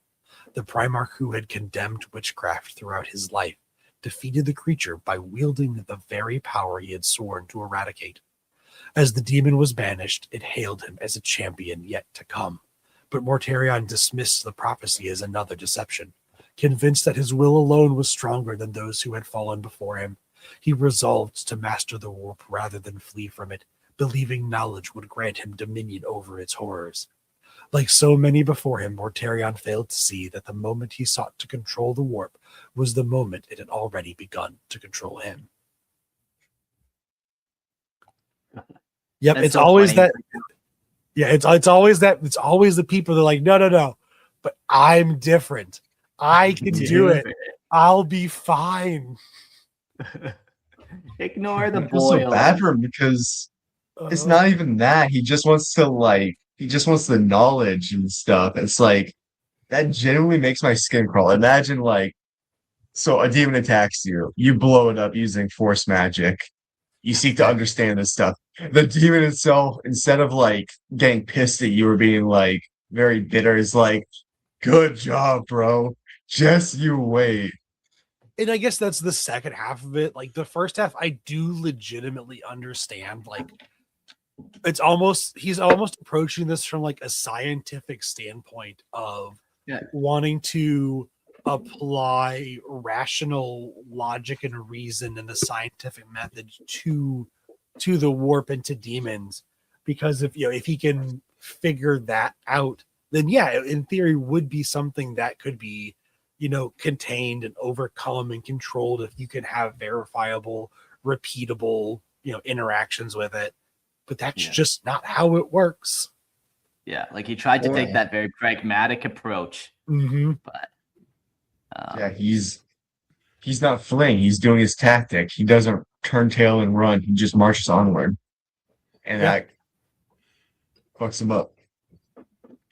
The Primarch who had condemned witchcraft throughout his life defeated the creature by wielding the very power he had sworn to eradicate. As the demon was banished, it hailed him as a champion yet to come. But Mortarion dismissed the prophecy as another deception. Convinced that his will alone was stronger than those who had fallen before him, he resolved to master the warp rather than flee from it, believing knowledge would grant him dominion over its horrors. Like so many before him, Mortarion failed to see that the moment he sought to control the warp was the moment it had already begun to control him. Yep, That's it's so always funny. that. Yeah, it's always that. It's always the people that are like, no, but I'm different. I can do it. I'll be fine. Ignore the I feel so boil. bad for him because it's Uh, not even that. He just wants to he just wants the knowledge and stuff. It's like that genuinely makes my skin crawl. Imagine so a demon attacks you, you blow it up using force magic. You seek to understand this stuff. The demon itself, instead of getting pissed at you or being very bitter, is like, good job, bro. Just you wait. and I guess that's the second half of it. Like the first half, I do legitimately understand. Like he's almost approaching this from like a scientific standpoint of wanting to apply rational logic and reason and the scientific method to the warp and to demons, because if he can figure that out, then in theory would be something that could be contained and overcome and controlled if you can have verifiable, repeatable interactions with it. But that's just not how it works. Yeah, like he tried to take that very pragmatic approach, but he's not fleeing. He's doing his tactic. He doesn't turn tail and run. He just marches onward, and that fucks him up.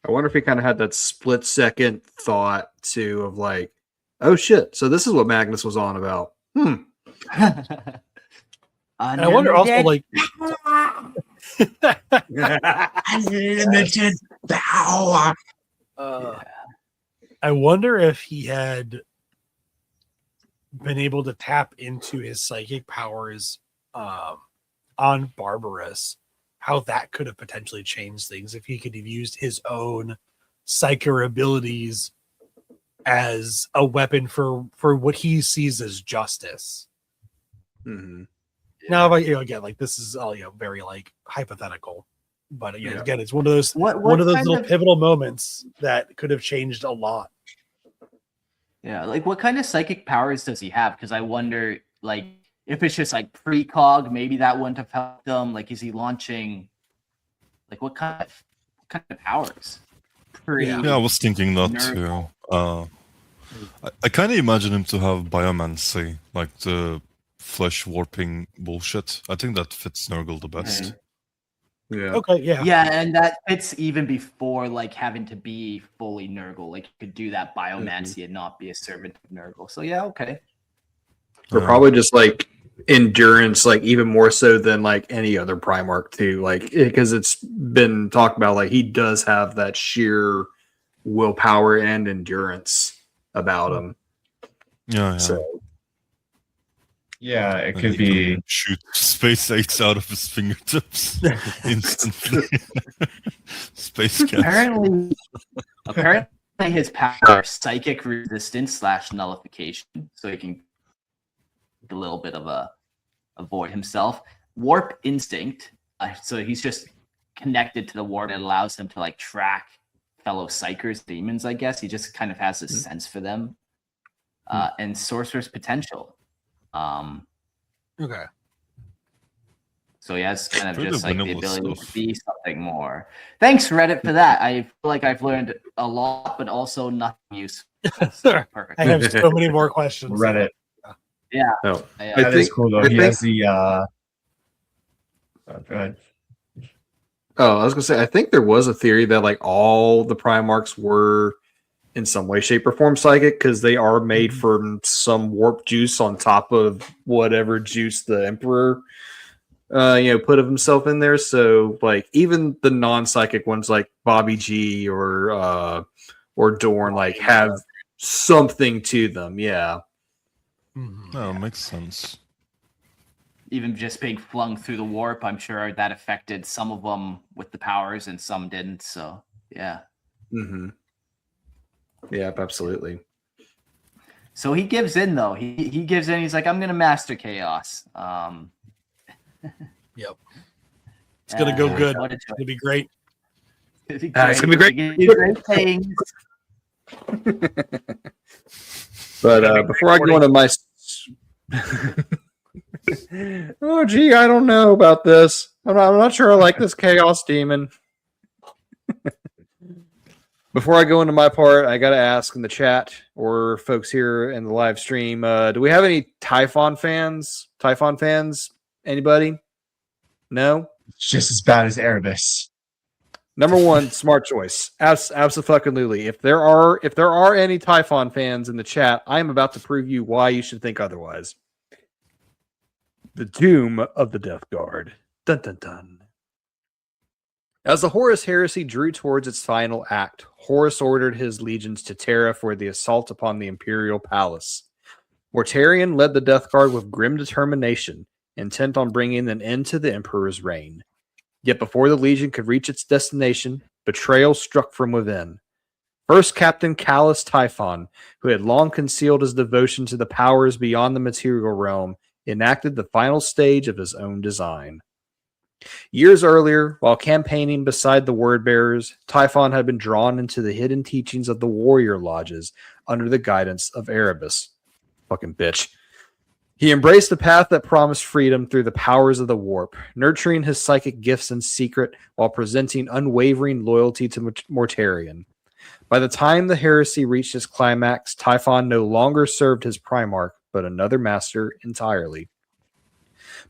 I wonder if he kind of had that split second thought too of like, oh shit, so this is what Magnus was on about. And I wonder also like Unlimited power. I wonder if he had been able to tap into his psychic powers on Barbarous, how that could have potentially changed things if he could have used his own psychic abilities as a weapon for what he sees as justice. Mm-hmm. Now, again, like this is all very like hypothetical, but again, it's one of those one of those little pivotal moments that could have changed a lot. Yeah, like what kind of psychic powers does he have? Because I wonder, like, if it's just like precog, maybe that wouldn't have helped him. Like, is he launching? Like, what kind of powers? I was thinking that too. I kind of imagine him to have biomancy, like the flesh warping bullshit. I think that fits Nurgle the best. Yeah. Okay. Yeah. Yeah, and that fits even before like having to be fully Nurgle. Like, you could do that biomancy and not be a servant of Nurgle. So yeah, okay. Or probably just like endurance, like even more so than like any other Primarch too, like because it's been talked about, like he does have that sheer willpower and endurance about him. Yeah. So Yeah, it And could he be. can shoot space eights out of his fingertips instantly. Space cats. Apparently his power psychic resistance / nullification, so he can a little bit of a avoid himself. Warp instinct, so he's just connected to the warp that allows him to like track fellow psychers, demons. I guess he just kind of has a sense for them. And sorcerer's potential. Okay. So he has kind of Pretty just like the vanilla ability stuff. to be something more. Thanks, Reddit, for that. I feel like I've learned a lot, but also nothing useful. So, perfect. I have so many more questions. Reddit. Yeah. no. That is cool though. He has the oh, go ahead. Oh, I was gonna say, I think there was a theory that like all the Primarchs were in some way, shape, or form psychic because they are made from some warp juice on top of whatever juice the Emperor put of himself in there. So like even the non-psychic ones like Bobby G or Dorn like have something to them. Yeah. Oh, makes sense. Even just being flung through the warp, I'm sure that affected some of them with the powers and some didn't. So yeah. Mm-hmm. Yep, absolutely. So he gives in though. He gives in. He's like, I'm gonna master chaos. Yep. It's gonna go good. What a It's gonna be great. It's It's gonna be great. Great things. But before I go into my oh gee, I don't know about this. I'm not sure I like this chaos demon. Before I go into my part, I got to ask in the chat or folks here in the live stream, do we have any Typhon fans? Typhon fans? Anybody? No? It's just as bad as Erebus. Number one, smart choice. Absolutely. If there are any Typhon fans in the chat, I am about to prove you why you should think otherwise. The Doom of the Death Guard. Dun dun dun. As the Horus Heresy drew towards its final act, Horus ordered his legions to Terra for the assault upon the Imperial Palace. Mortarion led the Death Guard with grim determination, intent on bringing an end to the Emperor's reign. Yet before the Legion could reach its destination, betrayal struck from within. First Captain Callus Typhon, who had long concealed his devotion to the powers beyond the material realm, enacted the final stage of his own design. Years earlier, while campaigning beside the Word-Bearers, Typhon had been drawn into the hidden teachings of the warrior lodges under the guidance of Erebus. Fucking bitch. He embraced the path that promised freedom through the powers of the warp, nurturing his psychic gifts in secret while presenting unwavering loyalty to Mortarion. By the time the heresy reached its climax, Typhon no longer served his Primarch, but another master entirely.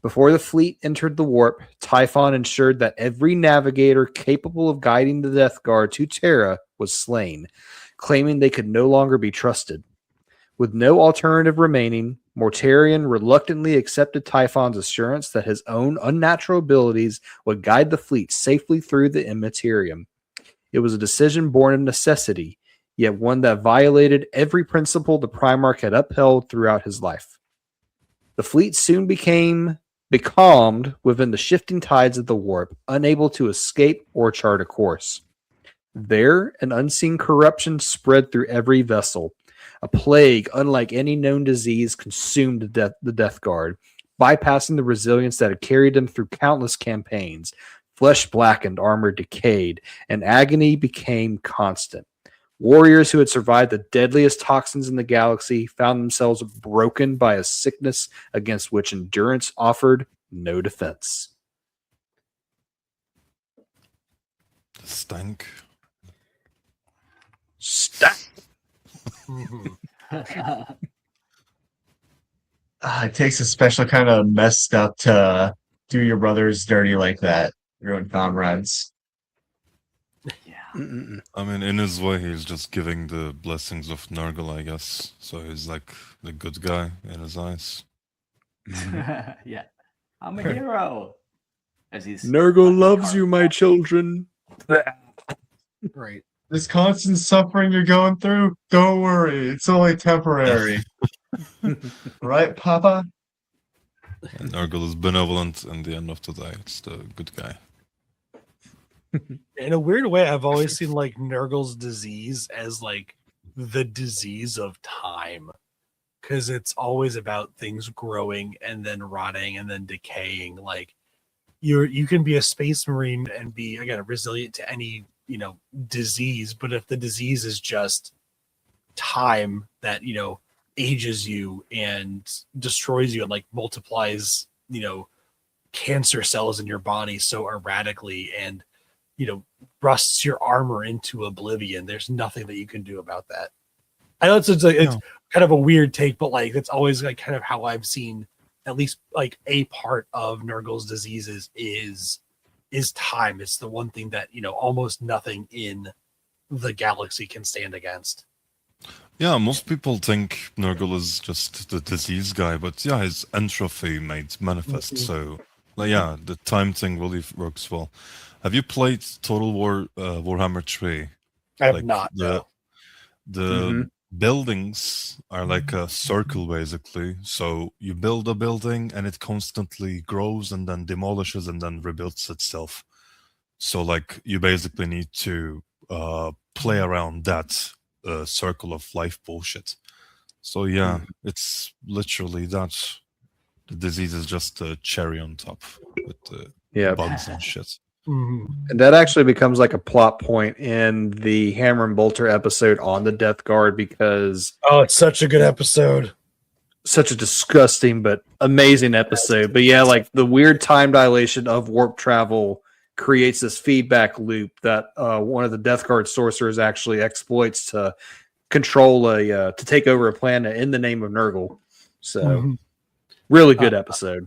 Before the fleet entered the warp, Typhon ensured that every navigator capable of guiding the Death Guard to Terra was slain, claiming they could no longer be trusted. With no alternative remaining, Mortarion reluctantly accepted Typhon's assurance that his own unnatural abilities would guide the fleet safely through the Immaterium. It was a decision born of necessity, yet one that violated every principle the Primarch had upheld throughout his life. The fleet soon became becalmed within the shifting tides of the warp, unable to escape or chart a course. There, an unseen corruption spread through every vessel. A plague, unlike any known disease, consumed the Death Guard, bypassing the resilience that had carried them through countless campaigns. Flesh blackened, armor decayed, and agony became constant. Warriors who had survived the deadliest toxins in the galaxy found themselves broken by a sickness against which endurance offered no defense. The stank. Stank. It takes a special kind of messed up to do your brothers dirty like that. Your own comrades. Yeah. I mean, in his way, he's just giving the blessings of Nurgle, I guess. So he's like the good guy in his eyes. Yeah. I'm a hero. As he's Nurgle loves you, my children. Right. This constant suffering you're going through, don't worry. It's only temporary. Right, Papa? And Nurgle is benevolent, and the end of the day, it's the good guy. In a weird way, I've always seen like Nurgle's disease as like the disease of time, because it's always about things growing and then rotting and then decaying. Like you can be a space marine and be, again, resilient to any, disease, but if the disease is just time that ages you and destroys you and like multiplies cancer cells in your body so erratically and rusts your armor into oblivion, there's nothing that you can do about that. I know it's kind of a weird take, but like that's always like kind of how I've seen at least like a part of Nurgle's diseases is time. It's the one thing that almost nothing in the galaxy can stand against. Yeah, most people think Nurgle is just the disease guy, but yeah, his entropy made manifest. So, like, yeah, the time thing really works well. Have you played Total War Warhammer 3? I have Like not. The buildings are like a circle, basically. So you build a building and it constantly grows and then demolishes and then rebuilds itself. So like you basically need to play around that circle of life bullshit. So yeah, it's literally that. The disease is just a cherry on top with the bugs and shit. And that actually becomes like a plot point in the Hammer and Bolter episode on the Death Guard, because Oh, it's such a good episode. such a disgusting but amazing episode. But yeah, like the weird time dilation of warp travel creates this feedback loop that one of the Death Guard sorcerers actually exploits to control to take over a planet in the name of Nurgle. So really good episode.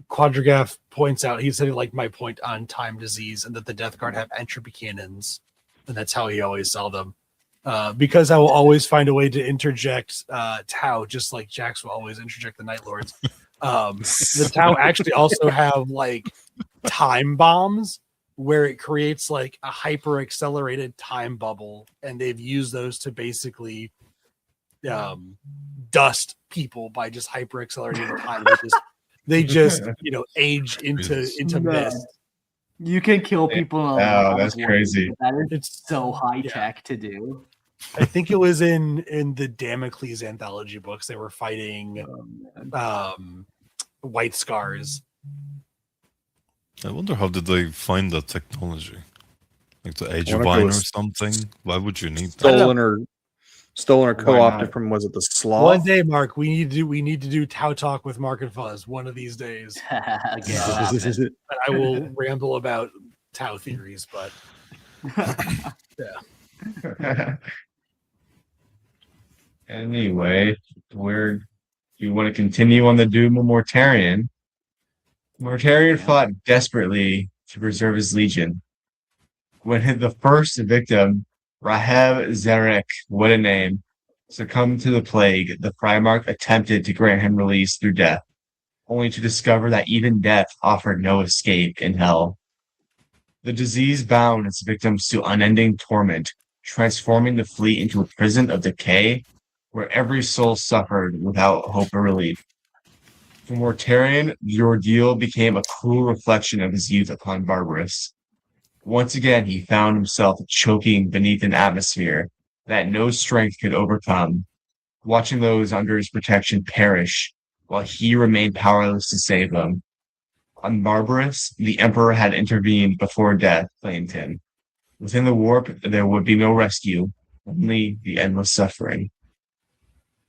Quadragaff points out, he said he liked my point on time disease and that the Death Guard have entropy cannons, and that's how he always saw them. Because I will always find a way to interject Tau, just like Jax will always interject the Night Lords. The Tau actually also have like time bombs where it creates like a hyper accelerated time bubble, and they've used those to basically dust people by just hyper accelerating the time. They just age into mist. You can kill people. Oh, that's crazy. It's so high tech to do. I think it was in the Damocles anthology books. They were fighting White Scars. I wonder how did they find that technology? Like the Age of Wine or something? Why would you need that? Stolen or co-opted from, was it the Sloth? One day, Mark, we need to do Tau Talk with Mark and Fuzz one of these days. I will ramble about Tau theories, but yeah. Anyway, you want to continue on the doom of Mortarion. Mortarion fought desperately to preserve his legion. When the first victim, Rahab Zarek, what a name, succumbed to the plague, the Primarch attempted to grant him release through death, only to discover that even death offered no escape in hell. The disease bound its victims to unending torment, transforming the fleet into a prison of decay where every soul suffered without hope of relief. For Mortarion, the ordeal became a cruel reflection of his youth upon Barbarous. Once again, he found himself choking beneath an atmosphere that no strength could overcome, watching those under his protection perish while he remained powerless to save them. On Barbarous, the Emperor had intervened before death claimed him. Within the warp, there would be no rescue, only the endless suffering.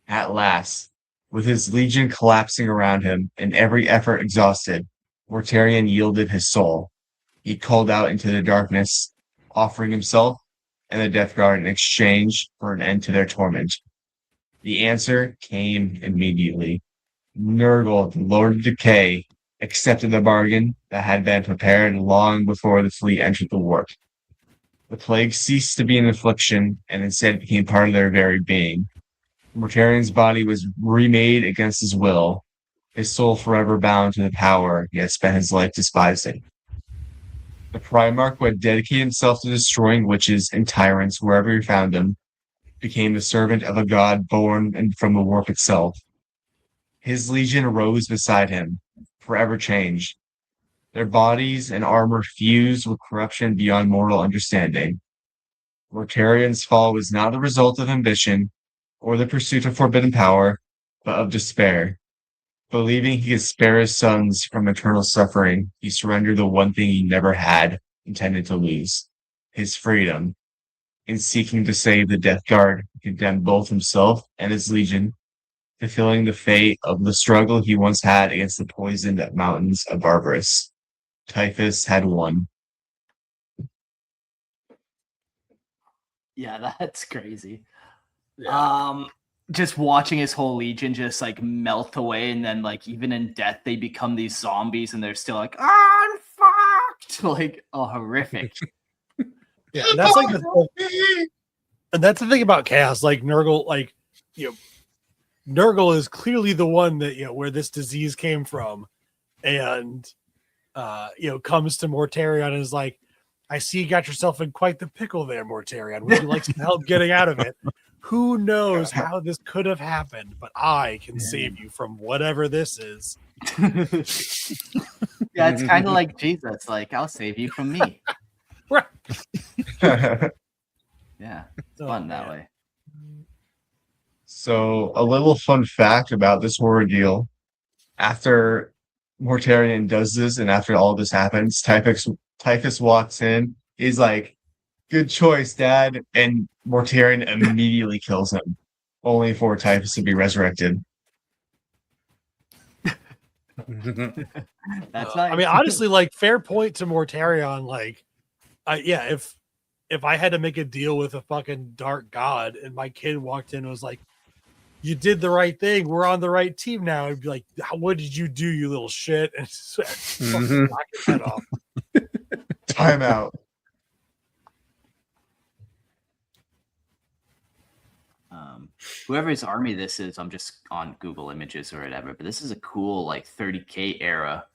At last, with his legion collapsing around him and every effort exhausted, Mortarion yielded his soul. He called out into the darkness, offering himself and the Death Guard in exchange for an end to their torment. The answer came immediately. Nurgle, the Lord of Decay, accepted the bargain that had been prepared long before the fleet entered the warp. The plague ceased to be an affliction and instead became part of their very being. Mortarion's body was remade against his will, his soul forever bound to the power he had spent his life despising. The Primarch, who had dedicated himself to destroying witches and tyrants wherever he found them, became the servant of a god born from the warp itself. His legion arose beside him, forever changed. Their bodies and armor fused with corruption beyond mortal understanding. Mortarion's fall was not the result of ambition or the pursuit of forbidden power, but of despair. Believing he could spare his sons from eternal suffering, he surrendered the one thing he never had intended to lose, his freedom. In seeking to save the Death Guard, he condemned both himself and his legion, fulfilling the fate of the struggle he once had against the poisoned mountains of Barbarous. Typhus had won. Yeah, that's crazy. Yeah. Just watching his whole legion just like melt away, and then like even in death they become these zombies, and they're still like, "Oh, I'm fucked!" Like, oh, horrific. Yeah, and that's like and that's the thing about chaos. Like Nurgle, like Nurgle is clearly the one that where this disease came from, and comes to Mortarion and is like, "I see you got yourself in quite the pickle there, Mortarion. Would you like some help getting out of it? Who knows how this could have happened, but I can save you from whatever this is." Yeah, it's kind of like Jesus. Like, I'll save you from me. Right. Yeah, it's fun that way. So, a little fun fact about this horror deal. After Mortarion does this, and after all this happens, Typhus walks in. He's like, "Good choice, Dad." And Mortarion immediately kills him, only for Typhus to be resurrected. That's I mean, nice. honestly, like fair point to Mortarion. Like, if I had to make a deal with a fucking dark god and my kid walked in and was like, "You did the right thing. We're on the right team now," I'd be like, "What did you do, you little shit?" And just fucking knock his head off. Time out. Whoever's army this is, I'm just on Google Images or whatever, but this is a cool like 30K era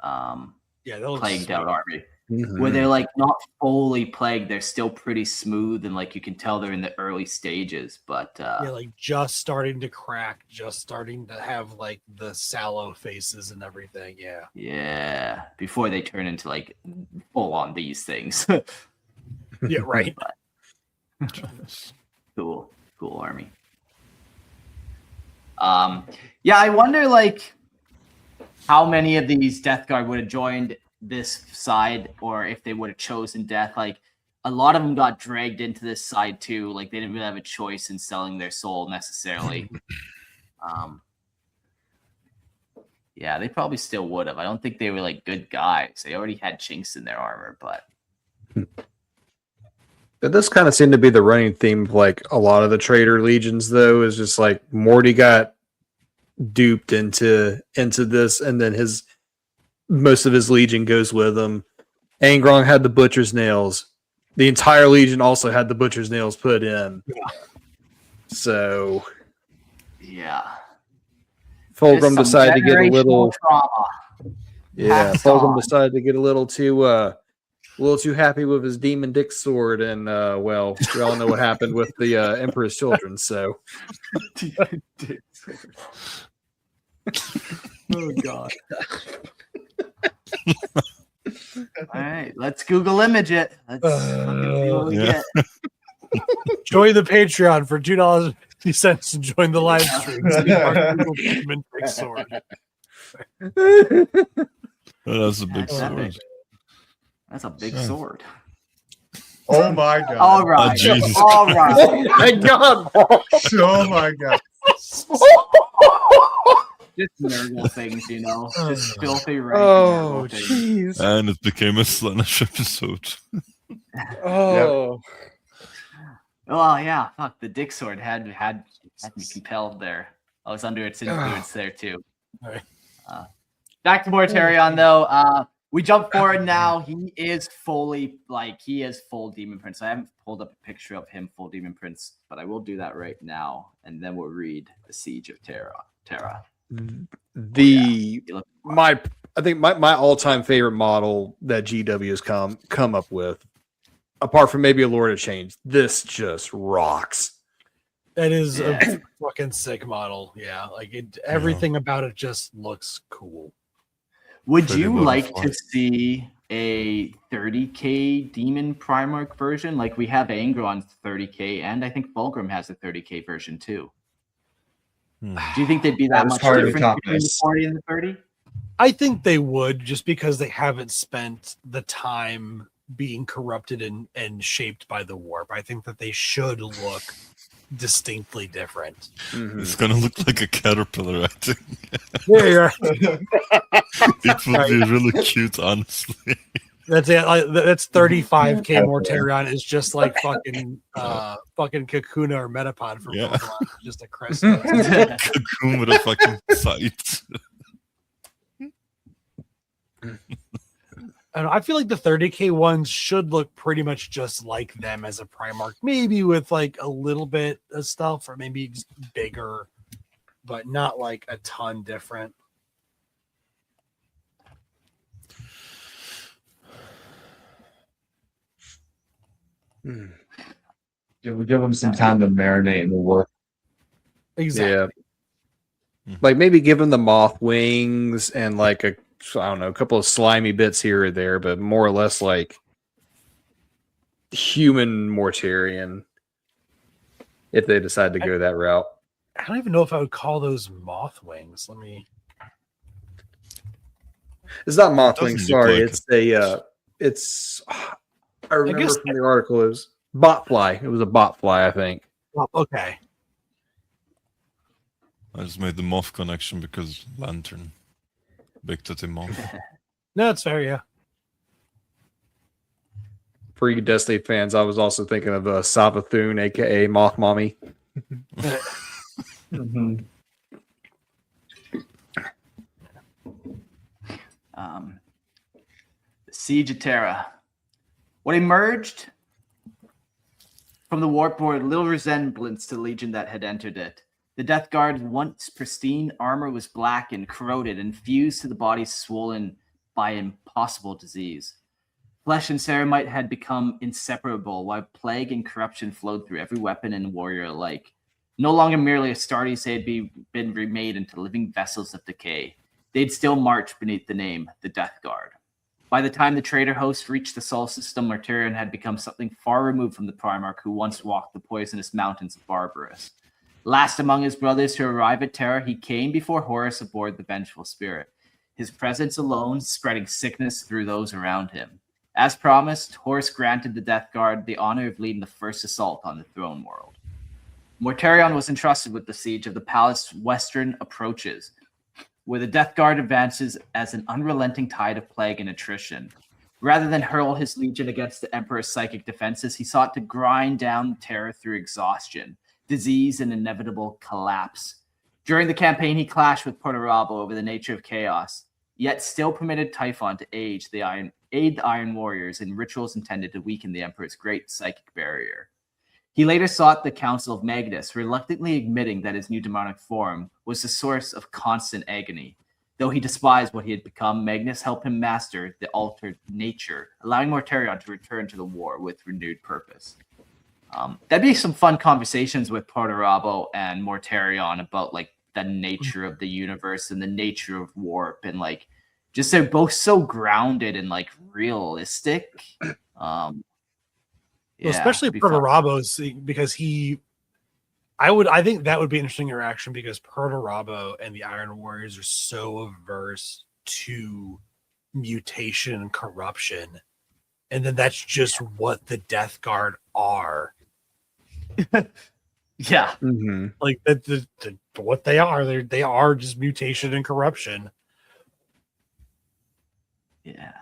Yeah, that looks plagued sweet. out army. Where they're like not fully plagued, they're still pretty smooth and like you can tell they're in the early stages, but Yeah, like just starting to crack, just starting to have like the sallow faces and everything. Yeah. yeah, before they turn into like full on these things. Yeah, right. Cool army. Yeah, I wonder like how many of these Death Guard would have joined this side, or if they would have chosen death. Like a lot of them got dragged into this side too. Like they didn't really have a choice in selling their soul necessarily. Yeah, they probably still would have. I don't think they were like good guys. They already had chinks in their armor, but This kind of seemed to be the running theme of like a lot of the traitor legions, though, is just like Morty got duped into this, and then most of his legion goes with him. Angrong had the butcher's nails. The entire legion also had the butcher's nails put in. Yeah. So yeah. Fulgrim Just some decided to get a little generational trauma. yeah. passed Fulgrim on. decided to get a little too happy with his demon dick sword, and well, we all know what happened with the Emperor's children. So Oh god. All right, let's Google image it. Let's fucking see what we Yeah. get. Join the Patreon for $2.50 and join the live stream. See our Google Demon Big Sword. That's a big That's sword. epic. That's a big Yeah. sword. Oh my god. All right. Jesus All right. oh my god! Oh my god. Just Nurgle things, you know. Just filthy rank Oh Nurgle things. jeez! And it became a Slaanesh episode. Oh. Oh yeah, fuck. The dick sword had me compelled there. I was under its influence there too. Right. Back to Mortarion though. We jump forward now. He is fully he is full Demon Prince. I haven't pulled up a picture of him full Demon Prince, but I will do that right now, and then we'll read the Siege of Terra. The You look- I think my all-time favorite model that GW has come up with, apart from maybe a Lord of Change, this just rocks. That is Yeah. a fucking sick model. Yeah, like everything about it just looks cool. Would Pretty you well like to defined. see a 30K Demon Primarch version? Like we have Angron 30K, and I think Fulgrim has a 30K version too. Hmm. Do you think they'd be That that is much hard to different top between the this. 40 and the 30? I think they would, just because they haven't spent the time being corrupted and shaped by the warp. I think that they should look distinctly different. It's gonna look like a caterpillar, I think. Yeah, It would be really cute, honestly. that's it. That's 35K Mortarion is just like fucking Kakuna or Metapod from Yeah. Pokemon. Just a crest. Cocoon with a fucking sight. I feel like the 30K ones should look pretty much just like them as a Primarch, maybe with like a little bit of stuff, or maybe just bigger, but not like a ton different. Give them some time to marinate in the work. Exactly. Yeah. Like maybe give him the moth wings and like a couple of slimy bits here or there, but more or less like human Mortarion if they decide to go that route. I don't even know if I would call those moth wings. Let me. It's not moth Doesn't wings, look sorry. like It's I remember guess- from the article it was botfly. It was a botfly, I think. Oh, okay. I just made the moth connection because lantern. Big titty mom. No, it's fair. Yeah. For you Destiny fans, I was also thinking of Savathun, aka Moth Mommy. Mm-hmm. The Siege of Terra. What emerged from the warp bore little resemblance to the legion that had entered it. The Death Guard's once pristine armor was black and corroded and fused to the body swollen by impossible disease. Flesh and ceramite had become inseparable, while plague and corruption flowed through every weapon and warrior alike. No longer merely Astartes, they had been remade into living vessels of decay. They'd still march beneath the name, the Death Guard. By the time the traitor host reached the Sol system, Mortarion had become something far removed from the Primarch who once walked the poisonous mountains of Barbarous. Last among his brothers to arrive at Terra, he came before Horus aboard the Vengeful Spirit, his presence alone spreading sickness through those around him. As promised, Horus granted the Death Guard the honor of leading the first assault on the throne world. Mortarion was entrusted with the siege of the palace's western approaches, where the Death Guard advances as an unrelenting tide of plague and attrition. Rather than hurl his legion against the Emperor's psychic defenses, he sought to grind down terror through exhaustion, disease, and inevitable collapse. During the campaign, he clashed with Perturabo over the nature of chaos, yet still permitted Typhon to aid the Iron Warriors in rituals intended to weaken the Emperor's great psychic barrier. He later sought the counsel of Magnus, reluctantly admitting that his new demonic form was the source of constant agony. Though he despised what he had become, Magnus helped him master the altered nature, allowing Mortarion to return to the war with renewed purpose. That'd be some fun conversations with Perturabo and Mortarion about like the nature of the universe and the nature of warp, and like just they're both so grounded and like realistic. Well, especially Perturabo's, because I think that would be an interesting interaction, because Perturabo and the Iron Warriors are so averse to mutation and corruption, and then that's just what the Death Guard are. Yeah, Mm-hmm. Like what they are. They are just mutation and corruption. yeah.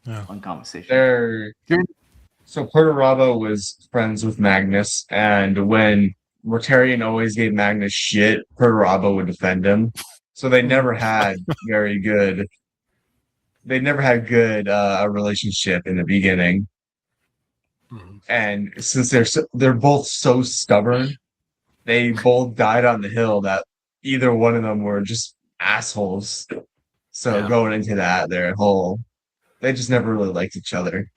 Yeah. Fun conversation. So Perturabo was friends with Magnus, and when Mortarion always gave Magnus shit, Perturabo would defend him. So they never had good a relationship in the beginning. Mhm. And since they're both so stubborn, they both died on the hill that either one of them were just assholes. So Yeah. going into they just never really liked each other.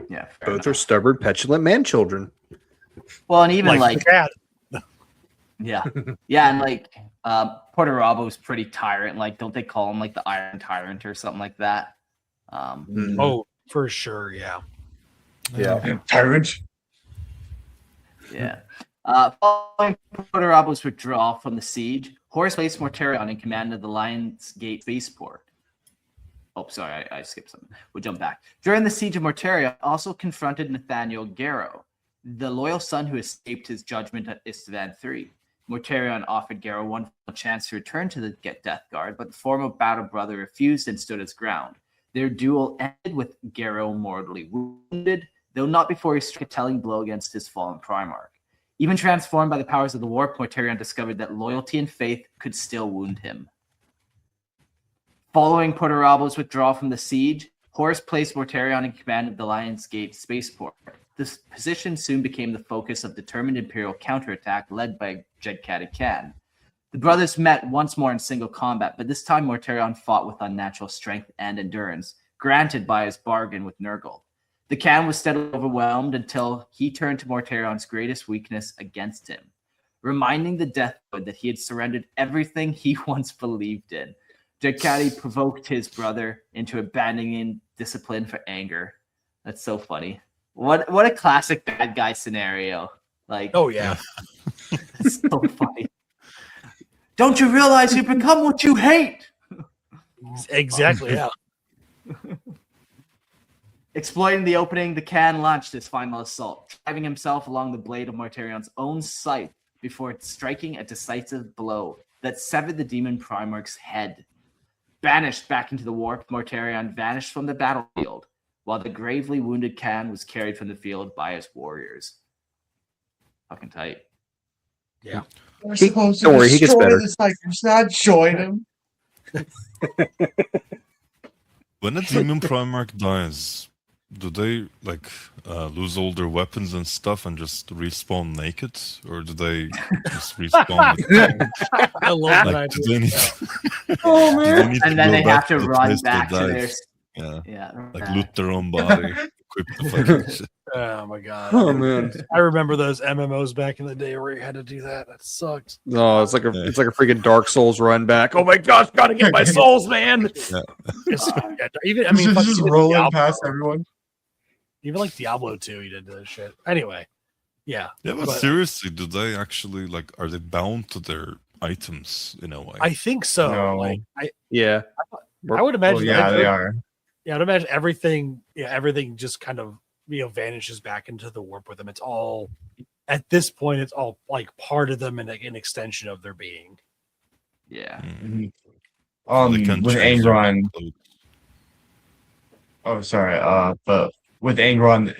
Yeah, fair Both enough. are stubborn, petulant man children. Well, and even The like cat. yeah, and like Perturabo's pretty tyrant. Like, don't they call him like the Iron Tyrant or something like that? Mhm. Oh, for sure, yeah. Yeah. Tyrant. Yeah. Following Perturabo's withdrawal from the siege, Horus placed Mortarion in command of the Lion's Gate spaceport. Oh, sorry, I skipped something. We'll jump back. During the siege of Mortarion, also confronted Nathaniel Garrow, the loyal son who escaped his judgment at Isstvan III. Mortarion offered Garrow one chance to return to the Death Guard, but the former battle brother refused and stood his ground. Their duel ended with Garrow mortally wounded, though not before he struck a telling blow against his fallen Primarch. Even transformed by the powers of the warp, Mortarion discovered that loyalty and faith could still wound him. Following Perturabo's withdrawal from the siege, Horus placed Mortarion in command of the Lion's Gate spaceport. This position soon became the focus of determined Imperial counterattack led by Jaghatai Khan. The brothers met once more in single combat, but this time Mortarion fought with unnatural strength and endurance, granted by his bargain with Nurgle. The Khan was steadily overwhelmed until he turned to Mortarion's greatest weakness against him, reminding the Death Guard that he had surrendered everything he once believed in. Jaghatai provoked his brother into abandoning discipline for anger. That's so funny. What a classic bad guy scenario. Like, Oh yeah. it's so funny. Don't you realize you become what you hate? Exactly. Yeah. Exploiting the opening, the Khan launched his final assault, driving himself along the blade of Mortarion's own scythe before striking a decisive blow. that severed the Demon Primarch's head. Banished back into the warp, Mortarion vanished from the battlefield, while the gravely wounded Khan was carried from the field by his warriors. Fucking tight. Yeah. We're supposed to don't worry, he gets destroy better. the Cyclops, not join him. When a demon Primarch dies, do they like lose all their weapons and stuff and just respawn naked, or do they just respawn? I love that Like, do idea. they need, Oh, do they need And to then go they have to the run place they back to their... died? Yeah. Like loot their own body, equip the fucking shit. Oh my god. Oh man. I remember those MMOs back in the day where you had to do that. That sucked. No, it's like a freaking Dark Souls run back. Oh my gosh, gotta get my souls, man. Yeah, even I mean, just even rolling Diablo, past everyone. even like Diablo 2, you did this shit. Anyway, yeah. Yeah, but But- seriously, do they actually like? Are they bound to their items in a way? I think so. No. Like Yeah. I would imagine. Well, yeah, they are. Yeah, I'd imagine everything. Yeah, everything just kind of vanishes back into the warp with them. It's all at this point. It's all like part of them and like an extension of their being. Yeah. Mm. Um, They can with change their Angron. clothes. Oh, sorry. But with Angron,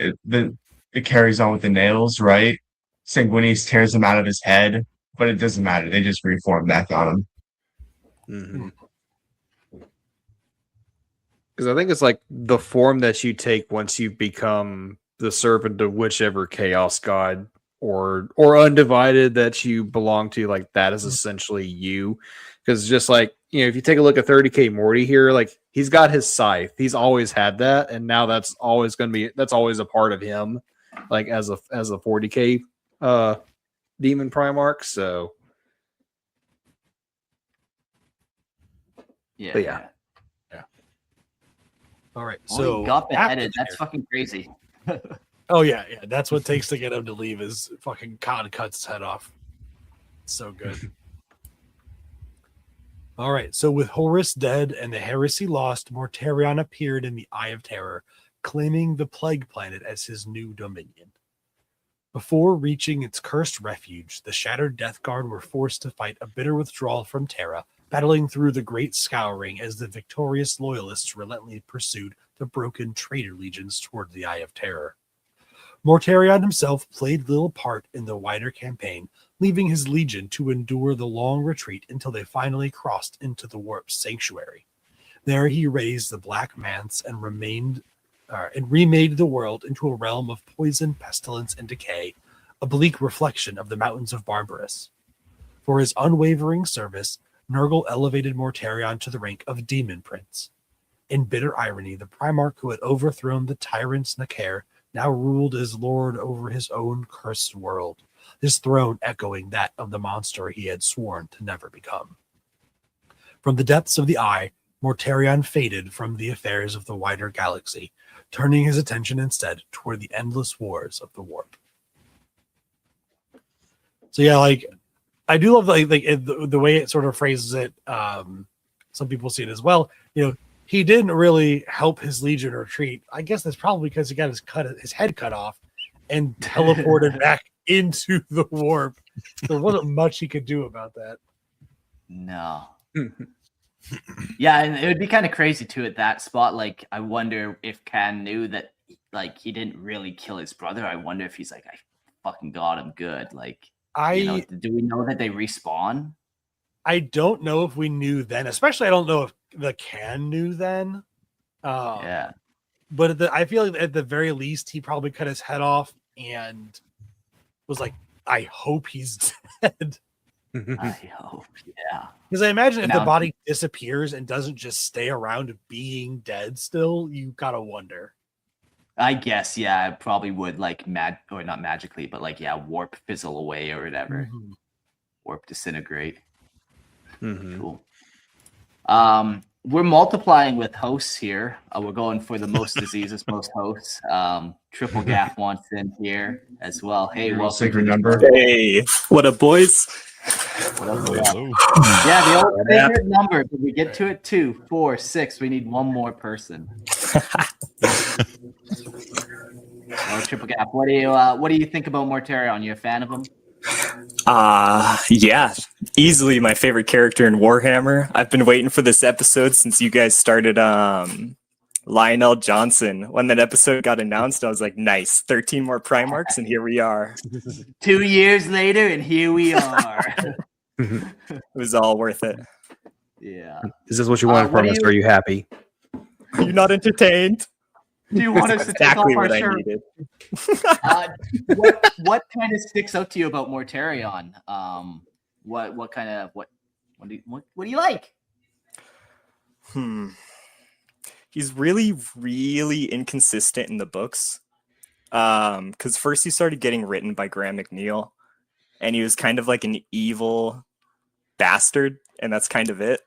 it carries on with the nails, right? Sanguinius tears them out of his head, but it doesn't matter. They just reform back on him. Because I think it's like the form that you take once you become the servant of whichever chaos god or undivided that you belong to, like that is essentially you. Because just like, you know, if you take a look at 30k Morty here, like he's got his scythe. He's always had that, and now that's always a part of him, like as a 40k demon Primarch. So Yeah. But yeah. All right, So so he got beheaded. after- That's fucking crazy. Oh yeah. That's what it takes to get him to leave. Is fucking Khan cuts his head off. So good. All right, so with Horus dead and the heresy lost, Mortarion appeared in the Eye of Terror, claiming the Plague Planet as his new dominion. Before reaching its cursed refuge, the Shattered Death Guard were forced to fight a bitter withdrawal from Terra, battling through the Great Scouring as the victorious Loyalists relentlessly pursued the broken traitor legions toward the Eye of Terror. Mortarion himself played little part in the wider campaign, leaving his legion to endure the long retreat until they finally crossed into the Warp's sanctuary. There he raised the Black Manse and remade the world into a realm of poison, pestilence, and decay, a bleak reflection of the mountains of Barbarous. For his unwavering service, Nurgle elevated Mortarion to the rank of Demon Prince. In bitter irony, the Primarch who had overthrown the tyrants Nakar now ruled as lord over his own cursed world, his throne echoing that of the monster he had sworn to never become. From the depths of the Eye, Mortarion faded from the affairs of the wider galaxy, turning his attention instead toward the endless wars of the Warp. So yeah, like I do love the way it sort of phrases it. Some people see it as well. You know, he didn't really help his legion retreat. I guess that's probably because he got his head cut off and teleported back into the warp. There wasn't much he could do about that. No. Yeah, and it would be kind of crazy too at that spot. Like, I wonder if Khan knew that, like, he didn't really kill his brother. I wonder if he's like, I fucking got him good. Like, do we know that they respawn? I don't know if we knew then. Especially, I don't know if the Khan knew then. Yeah. But I feel like at the very least, he probably cut his head off and was like, I hope he's dead. I hope. Yeah. Because I imagine if Now- the body disappears and doesn't just stay around being dead still, you gotta wonder. I guess, yeah, I probably would, like, or not magically, but, like, yeah, warp fizzle away or whatever. Mhm. Warp disintegrate. Mhm. Cool. We're multiplying with hosts here. We're going for the most diseases, most hosts. Triple Gaff wants in here as well. Hey, Your welcome sacred to the number. show. Hey, what up, boys? What up, Hello, Gaff? hello. Yeah, the old favorite number. Did we get to it? 2, 4, 6. We need one more person. Triple Gaff. What do you think about Mortarion? You a fan of him? Yeah, Easily my favorite character in Warhammer. I've been waiting for this episode since you guys started Lionel Johnson. When that episode got announced, I was like, nice, 13 more Primarchs, and here we are. 2 years later, and here we are. It was all worth it. Yeah. Is this what you wanted what from do us? you- Are you happy? Are you not entertained? Do you want us to take off Exactly our what I shirt? needed. What kind of sticks out to you about Mortarion? What do you like? He's really, really inconsistent in the books. Because first he started getting written by Graham McNeil, and he was kind of like an evil bastard, and that's kind of it.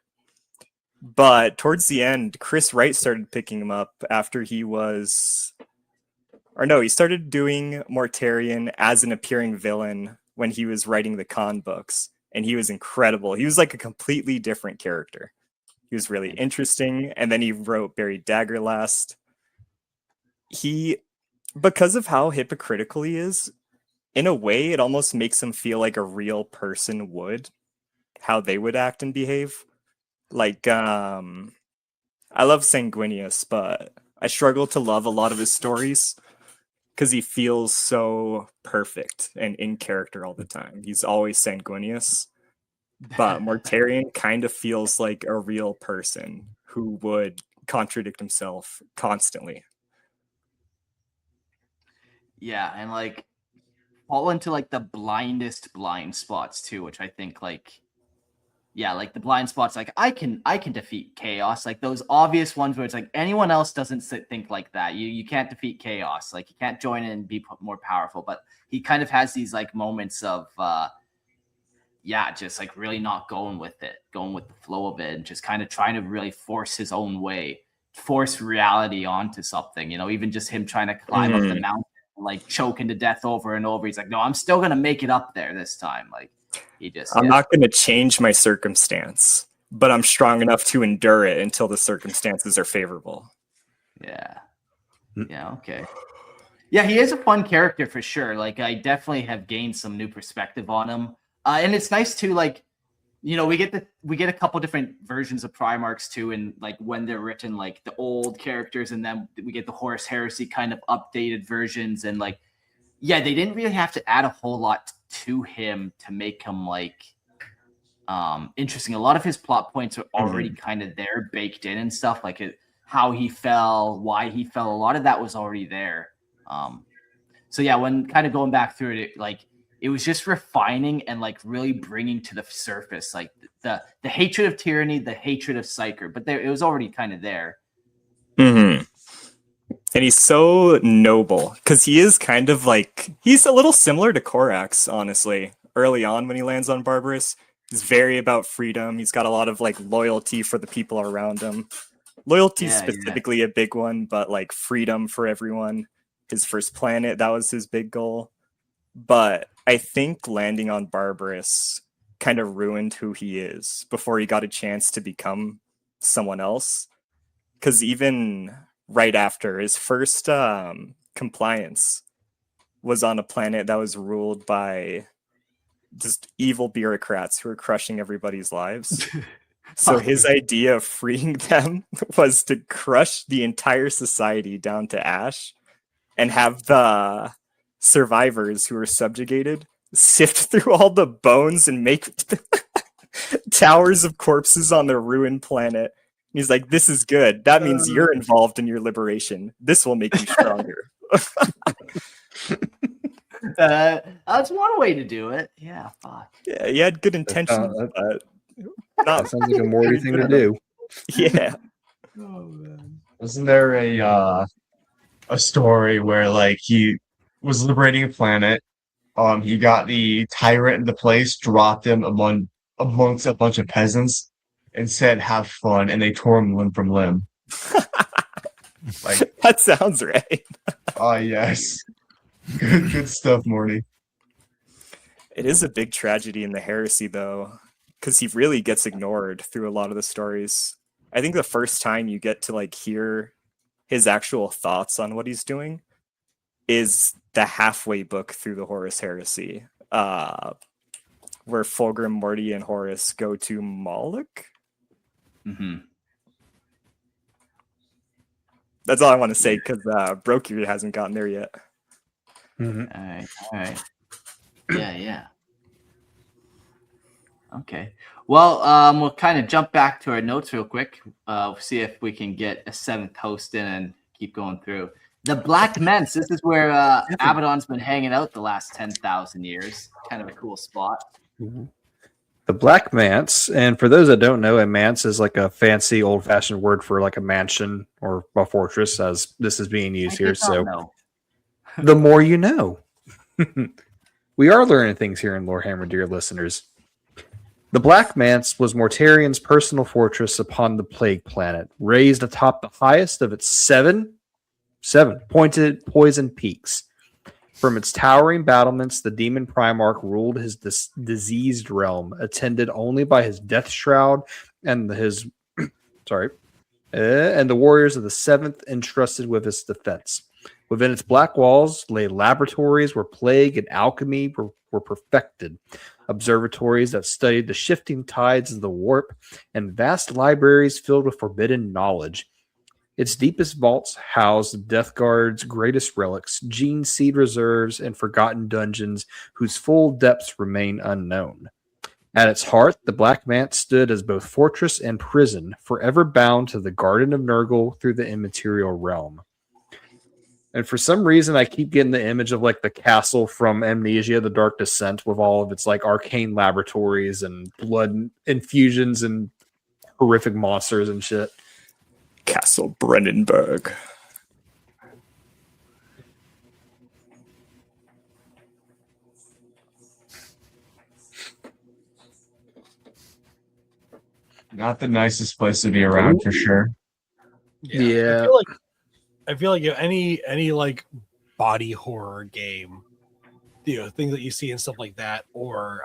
But towards the end, Chris Wright started picking him up after he started doing Mortarion as an appearing villain when he was writing the Khan books, and he was incredible. He was like a completely different character. He was really interesting, and then he wrote Buried Daggerlast. Because of how hypocritical he is, in a way, it almost makes him feel like a real person would, how they would act and behave. Like, I love Sanguinius, but I struggle to love a lot of his stories because he feels so perfect and in character all the time. He's always Sanguinius, but Mortarion kind of feels like a real person who would contradict himself constantly. Yeah, and like fall into like the blindest blind spots too, which I think like like the blind spots, like I can defeat chaos, like those obvious ones where it's like anyone else doesn't think like that. You can't defeat chaos, like you can't join in and be more powerful. But he kind of has these like moments of just like really not going with the flow of it, and just kind of trying to really force his own way, force reality onto something. Even just him trying to climb up the mountain, like choking to death over and over. He's like, no, I'm still gonna make it up there this time. Like I'm not going to change my circumstance, but I'm strong enough to endure it until the circumstances are favorable. Yeah. Okay. Yeah, he is a fun character for sure. Like I definitely have gained some new perspective on him. And it's nice too, like, we get a couple different versions of Primarchs too, and like when they're written, like the old characters, and then we get the Horus Heresy kind of updated versions, and like, yeah, they didn't really have to add a whole lot to him to make him like interesting. A lot of his plot points are already kind of there, baked in and stuff, like how he fell, why he fell. A lot of that was already there. So yeah, when kind of going back through it, like it was just refining and like really bringing to the surface like the hatred of tyranny, the hatred of Psyker, but it was already kind of there. And he's so noble because he is kind of like, he's a little similar to Korax, honestly. Early on when he lands on Barbarous, he's very about freedom. He's got a lot of like loyalty for the people around him. Loyalty is specifically a big one, but like freedom for everyone. His first planet, that was his big goal. But I think landing on Barbarous kind of ruined who he is before he got a chance to become someone else. Because even right after his first compliance was on a planet that was ruled by just evil bureaucrats who were crushing everybody's lives. So his idea of freeing them was to crush the entire society down to ash and have the survivors who were subjugated sift through all the bones and make towers of corpses on the ruined planet. He's like, this is good. That means you're involved in your liberation. This will make you stronger. That's one way to do it. Yeah, fuck. Yeah, he had good intentions, but that sounds like a Morty thing to do. Yeah. Oh man. Wasn't there a story where like he was liberating a planet? He got the tyrant in the place, dropped him amongst a bunch of peasants, and said, "Have fun," and they tore him limb from limb. Like that sounds right. Yes. Good stuff, Morty. It is a big tragedy in the heresy, though, because he really gets ignored through a lot of the stories. I think the first time you get to like hear his actual thoughts on what he's doing is the halfway book through the Horus Heresy. where Fulgrim, Morty, and Horus go to Moloch. Mm-hmm. That's all I want to say because Brokir hasn't gotten there yet. Mhm. All right. Yeah. Okay. Well, we'll kind of jump back to our notes real quick. See if we can get a 7th host in and keep going through. The Black Mence. This is where Abaddon's been hanging out the last 10,000 years. Kind of a cool spot. The Black Manse, and for those that don't know, a manse is like a fancy old-fashioned word for like a mansion or a fortress, as this is being used here. So the more you know. We are learning things here in Lorehammer, dear listeners. The Black Manse was Mortarion's personal fortress upon the Plague Planet, raised atop the highest of its seven pointed poison peaks. From its towering battlements, the Daemon Primarch ruled his diseased realm, attended only by his death shroud and his and the warriors of the 7th entrusted with its defense. Within its black walls lay laboratories where plague and alchemy were perfected, observatories that studied the shifting tides of the warp, and vast libraries filled with forbidden knowledge. Its deepest vaults housed the Death Guard's greatest relics, gene seed reserves, and forgotten dungeons whose full depths remain unknown. At its heart, the Black Manse stood as both fortress and prison, forever bound to the Garden of Nurgle through the immaterial realm. And for some reason, I keep getting the image of like the castle from Amnesia, The Dark Descent, with all of its like arcane laboratories and blood infusions and horrific monsters and shit. Castle Brennenburg. Not the nicest place to be around for sure. Yeah. I feel like any like body horror game, things that you see and stuff like that, or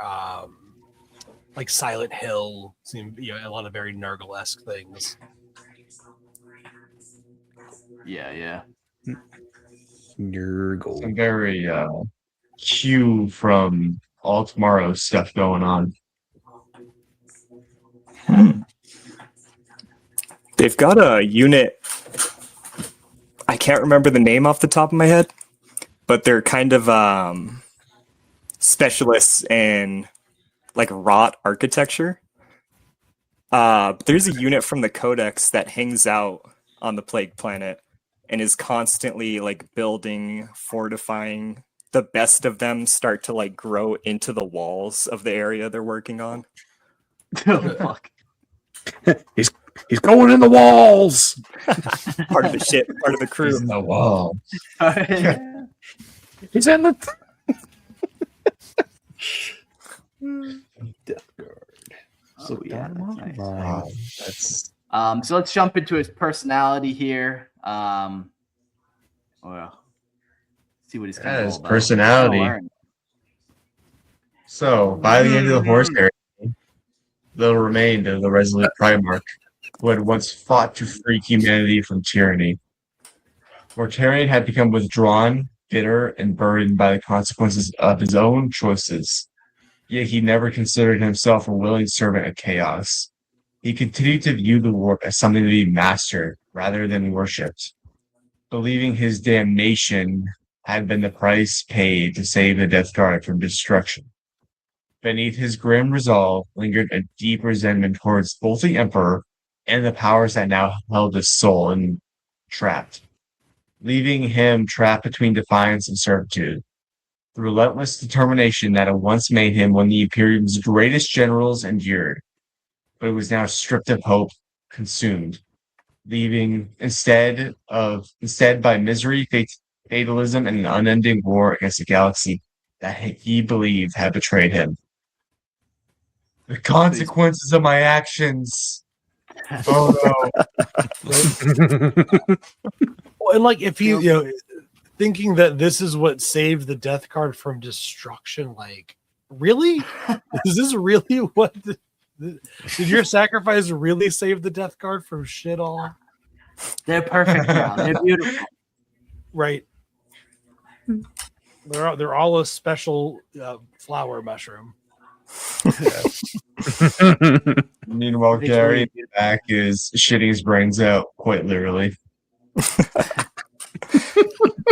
like Silent Hill, seem a lot of very Nurgle-esque things. Yeah. Nurgle. Some very Q from All Tomorrow stuff going on. They've got a unit. I can't remember the name off the top of my head, but they're kind of specialists in like rot architecture. There's a unit from the Codex that hangs out on the Plague Planet and is constantly like building, fortifying. The best of them start to like grow into the walls of the area they're working on. Oh, fuck. He's going in the walls. Part of the ship, part of the crew. He's in the wall. He's in the Death Guard. Oh, yeah, that's nice. Wow, that's So let's jump into his personality here. See what he's kind of his all about. personality. So by the end of the Horus Heresy, little remained of the resolute Primarch, who had once fought to free humanity from tyranny. Mortarion had become withdrawn, bitter, and burdened by the consequences of his own choices. Yet he never considered himself a willing servant of chaos. He continued to view the warp as something to be mastered rather than worshipped, believing his damnation had been the price paid to save the Death Guard from destruction. Beneath his grim resolve lingered a deep resentment towards both the Emperor and the powers that now held his soul and trapped, leaving him trapped between defiance and servitude. The relentless determination that had once made him one of the Imperium's greatest generals endured, but it was now stripped of hope, consumed, leaving instead by misery, fatalism, and an unending war against a galaxy that he believed had betrayed him. The consequences of my actions. Oh no. Well, and like if he, thinking that this is what saved the Death Guard from destruction, like really? Is this really what? Did your sacrifice really save the Death Guard from shit all? They're perfect now. They're beautiful. Right. They're all a special flower mushroom. Meanwhile, It's Gary really in the back is shitting his brains out, quite literally.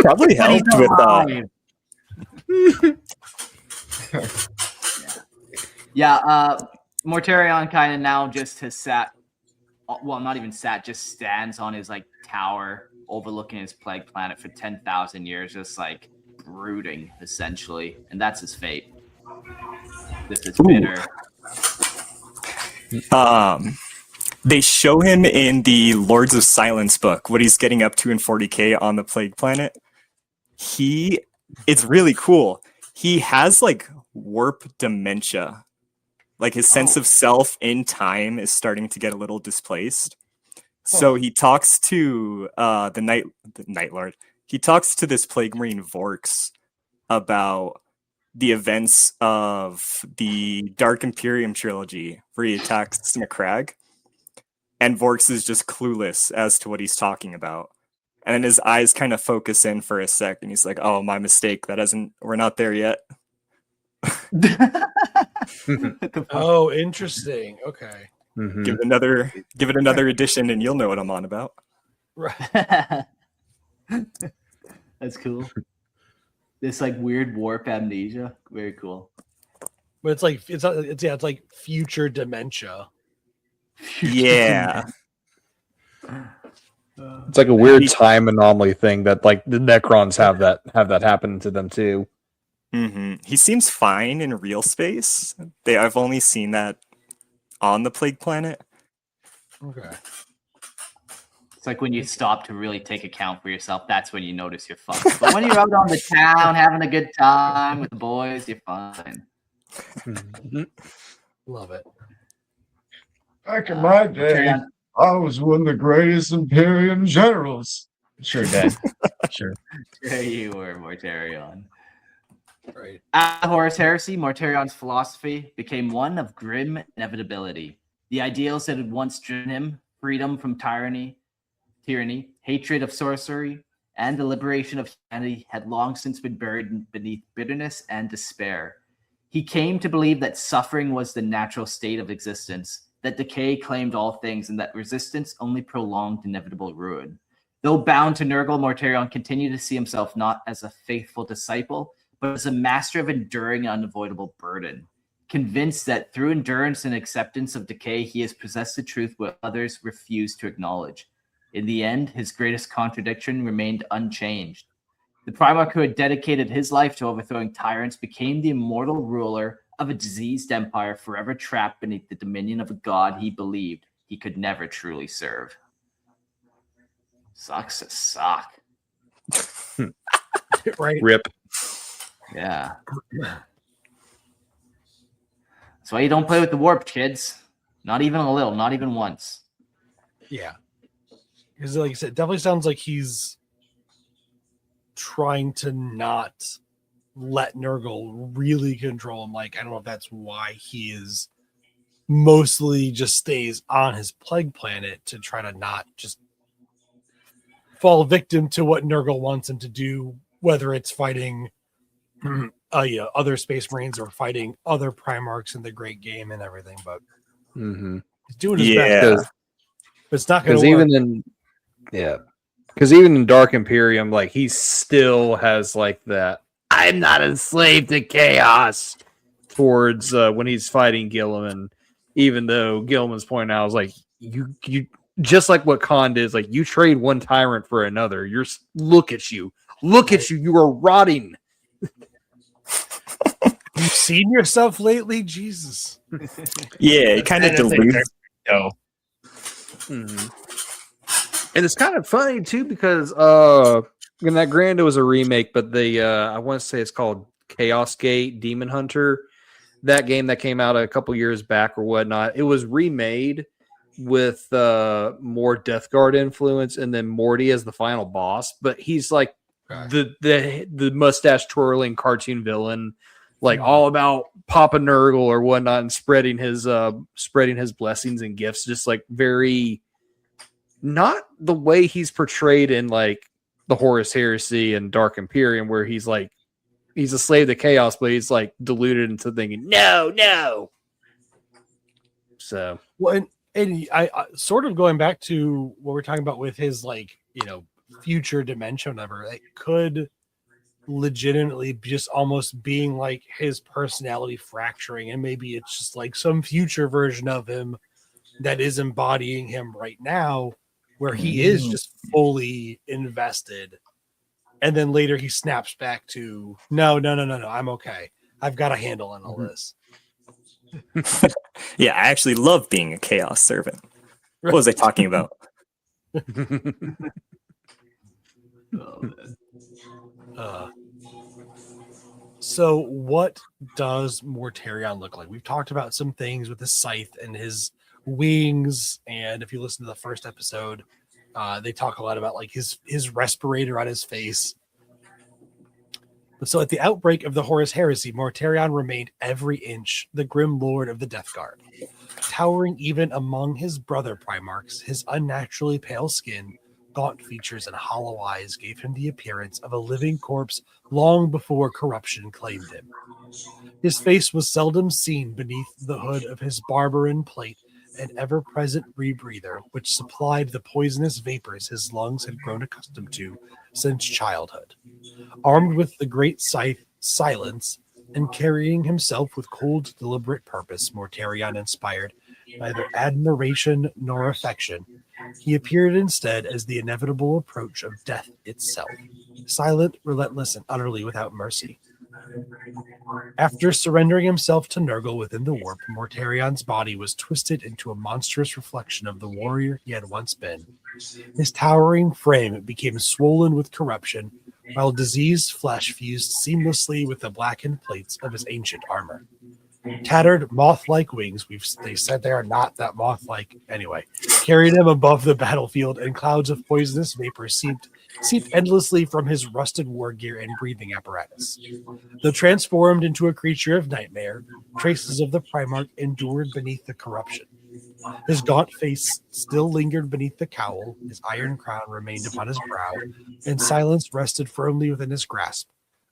Probably But he's helped with alive. Yeah, Mortarion kind of now just has sat, well, not even sat, just stands on his like tower overlooking his plague planet for 10,000 years, just like brooding essentially, and that's his fate. This is bitter. They show him in the Lords of Silence book what he's getting up to in 40k on the plague planet. It's really cool. He has like warp dementia. Like his sense of self in time is starting to get a little displaced. So he talks to the Night Lord. He talks to this Plague Marine Vorx about the events of the Dark Imperium trilogy, where he attacks Macragge, and Vorx is just clueless as to what he's talking about. And then his eyes kind of focus in for a sec, and he's like, "Oh, my mistake. We're not there yet." Oh, interesting. Okay. Mhm. Give it another edition, and you'll know what I'm on about. Right. That's cool. This like weird warp amnesia, very cool. But it's like it's like future dementia. Yeah. It's like a weird time anomaly thing that like the Necrons have that happen to them too. Mm-hmm. He seems fine in real space. I've only seen that on the Plague Planet. Okay. It's like when you stop to really take account for yourself, that's when you notice you're fucked. But when you're out on the town having a good time with the boys, you're fine. Love it. Back in my day, I was one of the greatest Imperial generals. Sure, Dad. Sure. There you were, Mortarion. Right. After Horus Heresy, Mortarion's philosophy became one of grim inevitability. The ideals that had once driven him, freedom from tyranny, hatred of sorcery, and the liberation of humanity, had long since been buried beneath bitterness and despair. He came to believe that suffering was the natural state of existence, that decay claimed all things, and that resistance only prolonged inevitable ruin. Though bound to Nurgle, Mortarion continued to see himself not as a faithful disciple, but as a master of enduring an unavoidable burden. Convinced that through endurance and acceptance of decay, he has possessed the truth what others refuse to acknowledge. In the end, his greatest contradiction remained unchanged. The Primarch who had dedicated his life to overthrowing tyrants became the immortal ruler of a diseased empire, forever trapped beneath the dominion of a god he believed he could never truly serve. Sucks to suck. Right. Rip. Yeah. That's why you don't play with the warp, kids. Not even a little, not even once. Yeah. Because like I said, it definitely sounds like he's trying to not let Nurgle really control him. Like, I don't know if that's why he is mostly just stays on his plague planet to try to not just fall victim to what Nurgle wants him to do, whether it's fighting other Space Marines or fighting other Primarchs in the Great Game and everything. But he's doing his best. But it's not going to work. Because even in Dark Imperium, like he still has like that I'm not enslaved to chaos towards when he's fighting Gilliman, even though Gilliman's pointing out, I was like, you just like what Khan did, is like you trade one tyrant for another. Look at you, you are rotting. You've seen yourself lately, Jesus. Yeah, it kind of deludes. And it's kind of funny too because when that Granda was a remake, but the I want to say it's called Chaos Gate Demon Hunter. That game that came out a couple years back or whatnot, it was remade with more Death Guard influence, and then Morty as the final boss. But he's like the mustache twirling cartoon villain, like all about Papa Nurgle or whatnot, and spreading his blessings and gifts, just like very not the way he's portrayed in like the Horus Heresy and Dark Imperium, where he's like he's a slave to chaos, but he's like deluded into thinking, no. So, Well, and I sort of going back to what we're talking about with his like, future dimension, whatever, it could legitimately be just almost being like his personality fracturing, and maybe it's just like some future version of him that is embodying him right now, where he is just fully invested, and then later he snaps back to no, I'm okay, I've got a handle on all this. Yeah, I actually love being a chaos servant. What was I talking about? So what does Mortarion look like? We've talked about some things with his scythe and his wings, and if you listen to the first episode, they talk a lot about like his respirator on his face. But so at the outbreak of the Horus Heresy, Mortarion remained every inch the grim lord of the Death Guard. Towering even among his brother Primarchs, his unnaturally pale skin, gaunt features, and hollow eyes gave him the appearance of a living corpse long before corruption claimed him. His face was seldom seen beneath the hood of his barbarin plate, an ever-present rebreather, which supplied the poisonous vapors his lungs had grown accustomed to since childhood. Armed with the great scythe, Silence, and carrying himself with cold, deliberate purpose, Mortarion inspired neither admiration nor affection. He appeared instead as the inevitable approach of death itself, silent, relentless, and utterly without mercy. After surrendering himself to Nurgle within the warp, Mortarion's body was twisted into a monstrous reflection of the warrior he had once been. His towering frame became swollen with corruption, while diseased flesh fused seamlessly with the blackened plates of his ancient armor. Tattered moth-like wings, they said they are not that moth-like anyway, carried him above the battlefield, and clouds of poisonous vapor seeped endlessly from his rusted war gear and breathing apparatus. Though transformed into a creature of nightmare, traces of the Primarch endured beneath the corruption. His gaunt face still lingered beneath the cowl, his iron crown remained upon his brow, and silence rested firmly within his grasp,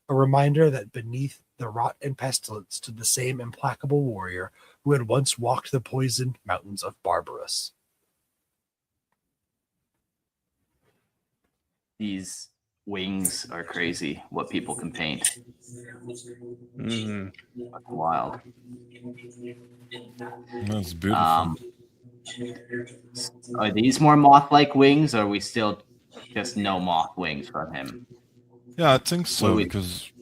a reminder that beneath the rot and pestilence stood the same implacable warrior who had once walked the poisoned mountains of Barbarous. These wings are crazy. What people can paint. That's wild. That's beautiful. Are these more moth-like wings, or are we still just no moth wings from him? Yeah, I think so, Wait. because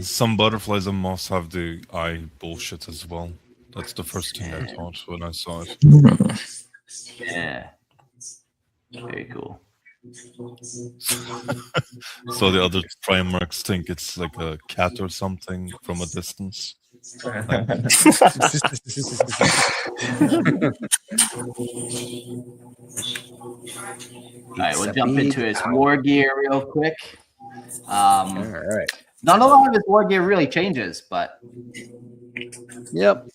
some butterflies and moths have the eye bullshit as well. That's the first thing I thought when I saw it. Yeah. Very cool. So the other Primarchs think it's like a cat or something from a distance. All right, we'll jump into his war gear real quick. All right. Not a lot of his war gear really changes, but Yep.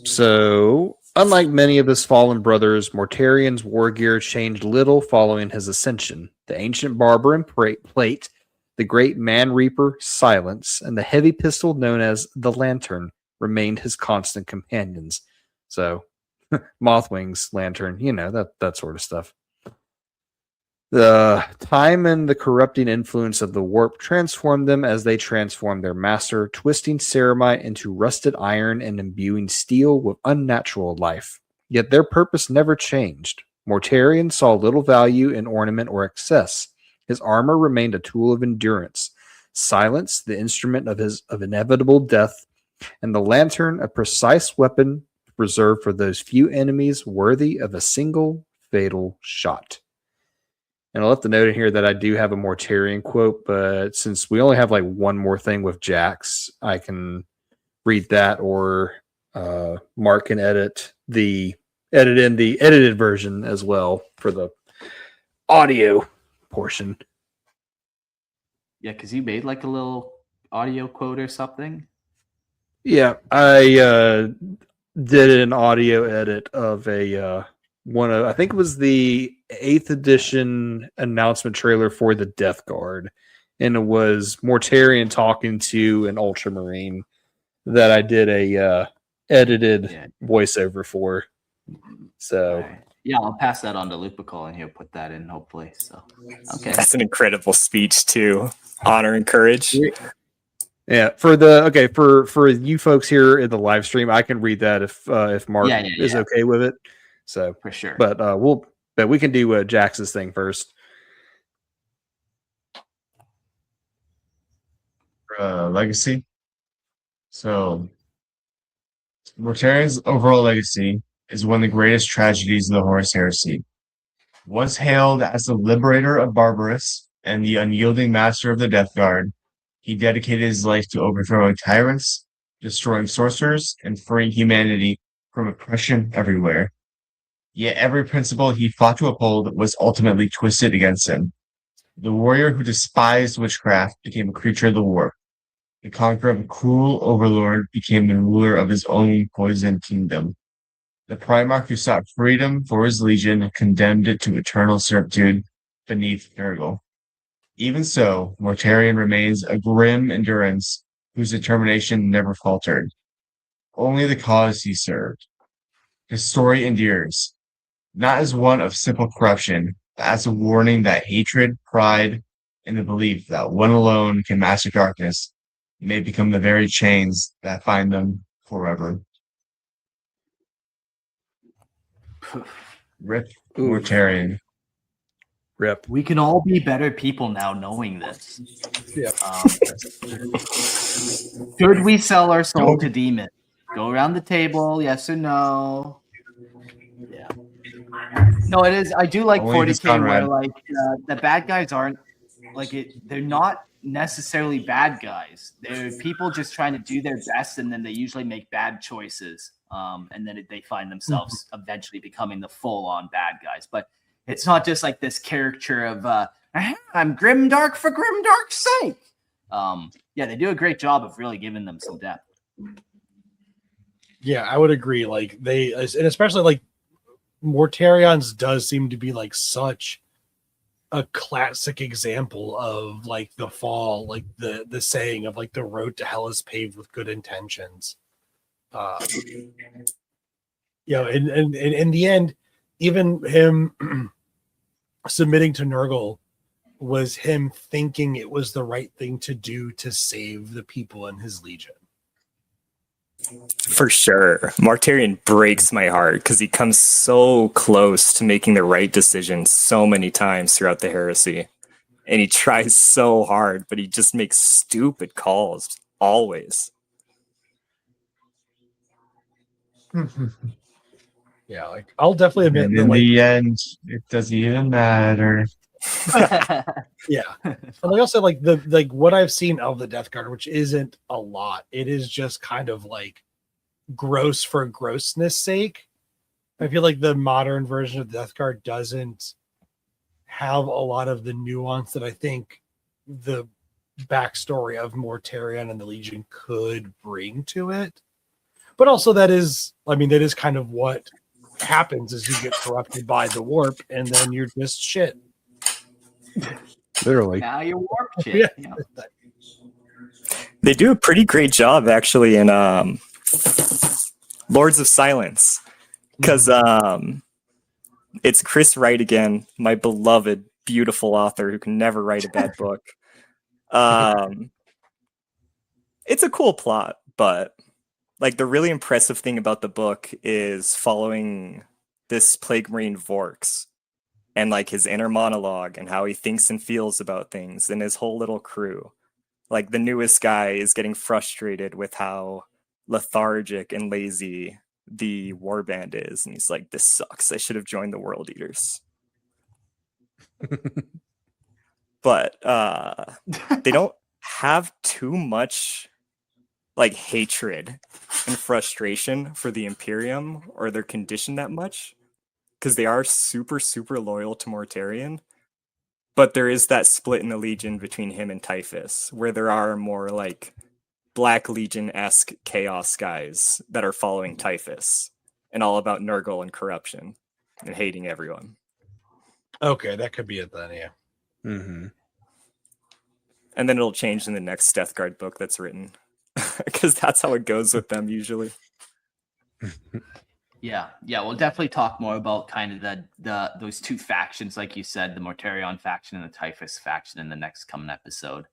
So, unlike many of his fallen brothers, Mortarion's war gear changed little following his ascension. The ancient barbarin plate, the great man reaper Silence, and the heavy pistol known as the Lantern remained his constant companions. So, Mothwings, Lantern, that sort of stuff. The time and the corrupting influence of the warp transformed them as they transformed their master, twisting ceramite into rusted iron and imbuing steel with unnatural life. Yet their purpose never changed. Mortarion saw little value in ornament or excess. His armor remained a tool of endurance. Silence, the instrument of inevitable death, and the lantern, a precise weapon reserved for those few enemies worthy of a single fatal shot. And I left the note in here that I do have a Mortarion quote, but since we only have like one more thing with Jax, I can read that, or Mark can edit in the edited version as well for the audio portion. yeah, because you made like a little audio quote or something. Yeah, I did an audio edit of I think it was the 8th edition announcement trailer for the Death Guard. and it was Mortarion talking to an Ultramarine that I did a edited voiceover for. So Right. Yeah, I'll pass that on to Lupical and he'll put that in hopefully. So okay. That's an incredible speech too. Honor and courage. yeah, for you folks here in the live stream, I can read that if Mark is okay with it. So for sure. But we can do Jax's thing first. Legacy. So, Mortarion's overall legacy is one of the greatest tragedies of the Horus Heresy. Once hailed as the liberator of Barbarous and the unyielding master of the Death Guard, he dedicated his life to overthrowing tyrants, destroying sorcerers, and freeing humanity from oppression everywhere. Yet every principle he fought to uphold was ultimately twisted against him. The warrior who despised witchcraft became a creature of the warp. The conqueror of a cruel overlord became the ruler of his own poisoned kingdom. The Primarch who sought freedom for his legion condemned it to eternal servitude beneath Nurgle. Even so, Mortarion remains a grim endurance whose determination never faltered. Only the cause he served. His story endures, not as one of simple corruption, but as a warning that hatred, pride, and the belief that one alone can master darkness may become the very chains that find them forever. Rip Mortarion. Rip. We can all be better people now knowing this. Yeah. Should we sell our soul to demons? Go around the table, yes or no? Yeah. No, it is. I do like Only this 40K where Conrad. like the bad guys aren't like it. They're not necessarily bad guys. They're people just trying to do their best, and then they usually make bad choices. And then they find themselves eventually becoming the full-on bad guys. But it's not just like this caricature of I'm grimdark for grimdark's sake. Yeah, they do a great job of really giving them some depth. Yeah, I would agree. Like and especially like Mortarion's does seem to be like such a classic example of like the fall, like the saying of like the road to hell is paved with good intentions. And in the end, even him submitting to Nurgle was him thinking it was the right thing to do to save the people in his legion. For sure. Mortarion breaks my heart because he comes so close to making the right decision so many times throughout the heresy. And he tries so hard, but he just makes stupid calls always. Yeah, like I'll definitely admit And that in like the end, it doesn't even matter. yeah. And like I said, like the what I've seen of the Death Guard, which isn't a lot, it is just kind of like gross for grossness sake. I feel like the modern version of the Death Guard doesn't have a lot of the nuance that I think the backstory of Mortarion and the Legion could bring to it. But also that is kind of what happens is you get corrupted by the warp and then you're just shit. Literally. Now you're warp shit. Yeah. They do a pretty great job actually in Lords of Silence. Because it's Chris Wright again, my beloved, beautiful author who can never write a bad book. It's a cool plot, but like the really impressive thing about the book is following this Plague Marine Vorx and like his inner monologue and how he thinks and feels about things and his whole little crew. Like the newest guy is getting frustrated with how lethargic and lazy the warband is, and he's like, this sucks, I should have joined the World Eaters. But they don't have too much like hatred and frustration for the Imperium or their condition that much, because they are super loyal to Mortarion. But there is that split in the Legion between him and Typhus, where there are more like Black Legion-esque chaos guys that are following Typhus and all about Nurgle and corruption and hating everyone. Okay, that could be it then, yeah. Mm-hmm. and then it'll change in the next Death Guard book that's written, because that's how it goes with them usually. Yeah, we'll definitely talk more about kind of the those two factions, like you said, the Mortarion faction and the Typhus faction in the next coming episode.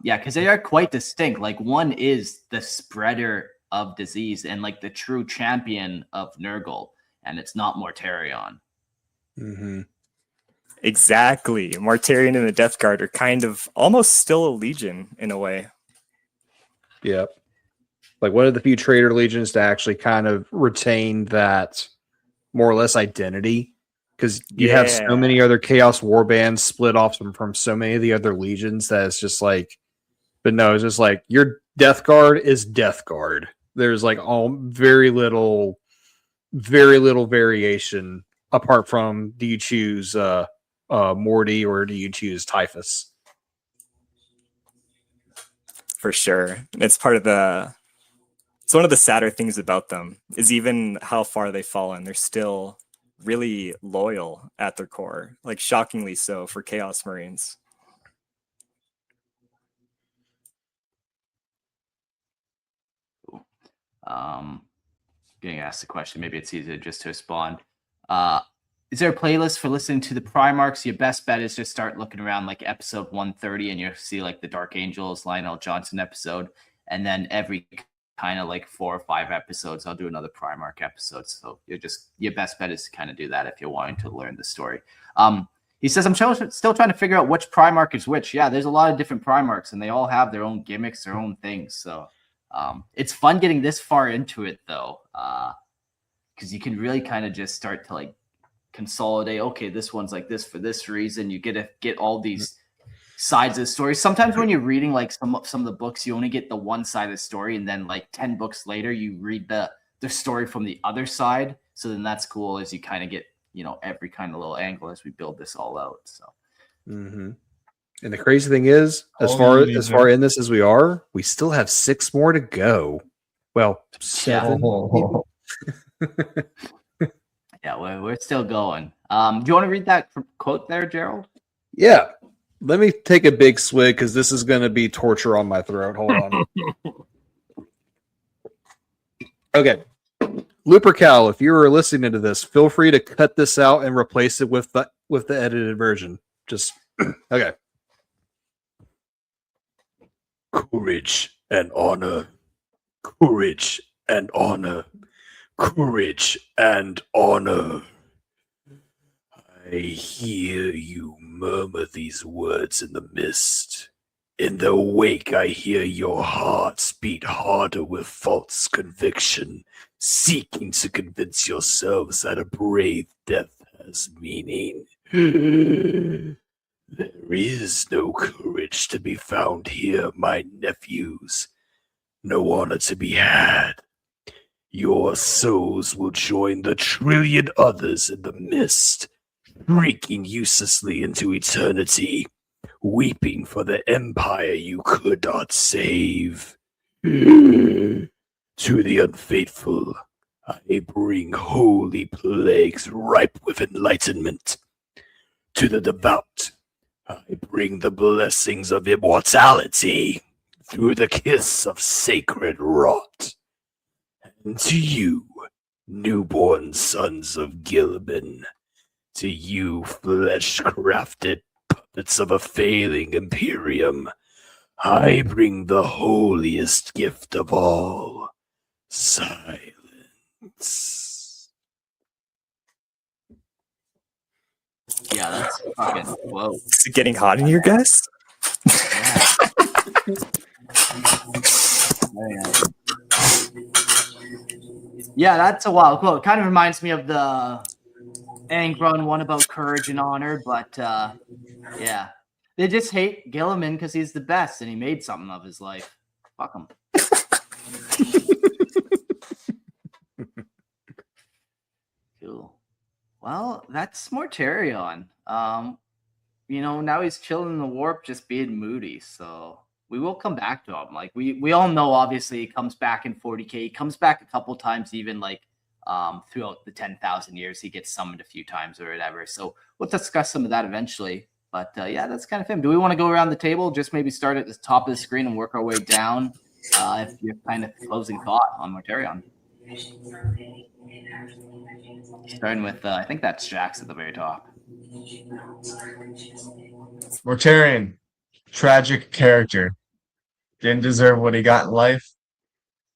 Yeah, because they are quite distinct. Like, one is the spreader of disease and like the true champion of Nurgle, and it's not Mortarion. Mm-hmm. Exactly. Mortarion and the Death Guard are kind of almost still a legion in a way. Yep. Like one of the few traitor legions to actually kind of retain that more or less identity. Because you have so many other Chaos Warbands split off from so many of the other legions that it's just like, but no, it's just like your Death Guard is Death Guard. There's like very little variation apart from, do you choose Morty or do you choose Typhus? For sure. It's part of it's one of the sadder things about them is even how far they've fallen. They're still really loyal at their core, like shockingly so for Chaos Marines. Getting asked the question, maybe it's easier just to respond. Is there a playlist for listening to the Primarchs? Your best bet is just start looking around like episode 130 and you'll see like the Dark Angels, Lionel Johnson episode. And then every kind of like 4 or 5 episodes, I'll do another Primarch episode. So your best bet is to kind of do that if you're wanting to learn the story. He says, I'm still trying to figure out which Primarch is which. Yeah, there's a lot of different Primarchs and they all have their own gimmicks, their own things. So it's fun getting this far into it though, because you can really kind of just start to like consolidate. Okay, this one's like this for this reason. You get to get all these sides of the story. Sometimes when you're reading like some of the books, you only get the one side of the story, and then like 10 books later, you read the story from the other side. So then that's cool as you kind of get every kind of little angle as we build this all out. So. Mm-hmm. And the crazy thing is, as far in this as we are, we still have 6 more to go. Well, 7. Yeah, we're still going. Do you want to read that quote there, Gerald? Yeah. Let me take a big swig because this is going to be torture on my throat. Hold on. Okay. Lupercal, if you were listening to this, feel free to cut this out and replace it with the edited version. Just okay. Courage and honor. Courage and honor. Courage and honor. I hear you murmur these words in the mist. In the wake, I hear your hearts beat harder with false conviction, seeking to convince yourselves that a brave death has meaning. There is no courage to be found here, my nephews. No honor to be had. Your souls will join the 1,000,000,000 others in the mist, shrieking uselessly into eternity, weeping for the empire you could not save. To the unfaithful, I bring holy plagues ripe with enlightenment. To the devout, I bring the blessings of immortality through the kiss of sacred rot. And to you, newborn sons of Gilliman, to you flesh-crafted puppets of a failing Imperium, I bring the holiest gift of all, silence. Yeah, that's fucking whoa. Is it getting hot in here, guys? Yeah, that's a wild quote. Kind of reminds me of the Angron one about courage and honor, but yeah. They just hate Gilliman because he's the best and he made something of his life. Fuck him. Cool. Well, that's Mortarion. Now he's chilling in the warp, just being moody. So we will come back to him. Like we all know, obviously, he comes back in 40K. He comes back a couple times, even like throughout the 10,000 years. He gets summoned a few times or whatever. So we'll discuss some of that eventually. But yeah, that's kind of him. Do we want to go around the table? Just maybe start at the top of the screen and work our way down. If you're kind of closing thought on Mortarion. Starting with, I think that's Jax at the very top. Mortarion, tragic character. Didn't deserve what he got in life,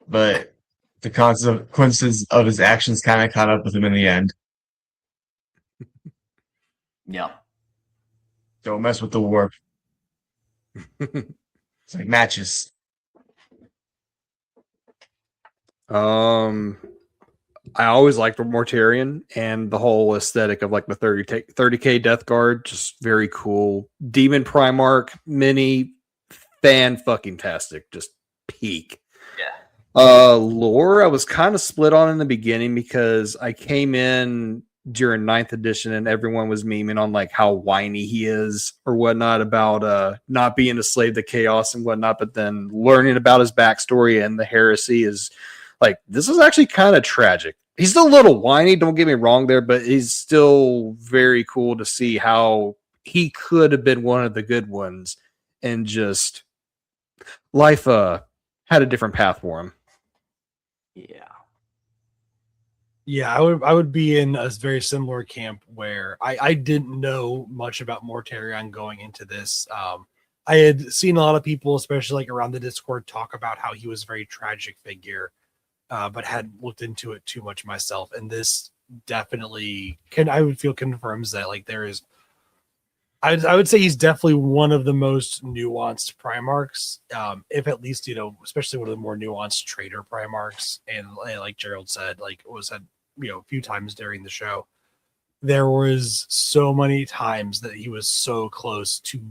but the consequences of his actions kind of caught up with him in the end. Yeah. Don't mess with the warp. It's like matches. I always liked Mortarion and the whole aesthetic of like the 30k Death Guard, just very cool. Daemon Primarch, mini, fan-fucking-tastic, just peak. Yeah. Lore, I was kind of split on in the beginning because I came in during 9th edition and everyone was memeing on like how whiny he is or whatnot about not being a slave to chaos and whatnot, but then learning about his backstory and the heresy is like, this is actually kind of tragic. He's still a little whiny, don't get me wrong there, but he's still very cool to see how he could have been one of the good ones and just life had a different path for him. Yeah. Yeah, I would be in a very similar camp where I didn't know much about Mortarion going into this. I had seen a lot of people, especially like around the Discord, talk about how he was a very tragic figure, but hadn't looked into it too much myself. And this definitely I would feel confirms that like there is. I would say he's definitely one of the most nuanced Primarchs, if at least, especially one of the more nuanced trader Primarchs. And like Gerald said, like was said, a few times during the show, there was so many times that he was so close to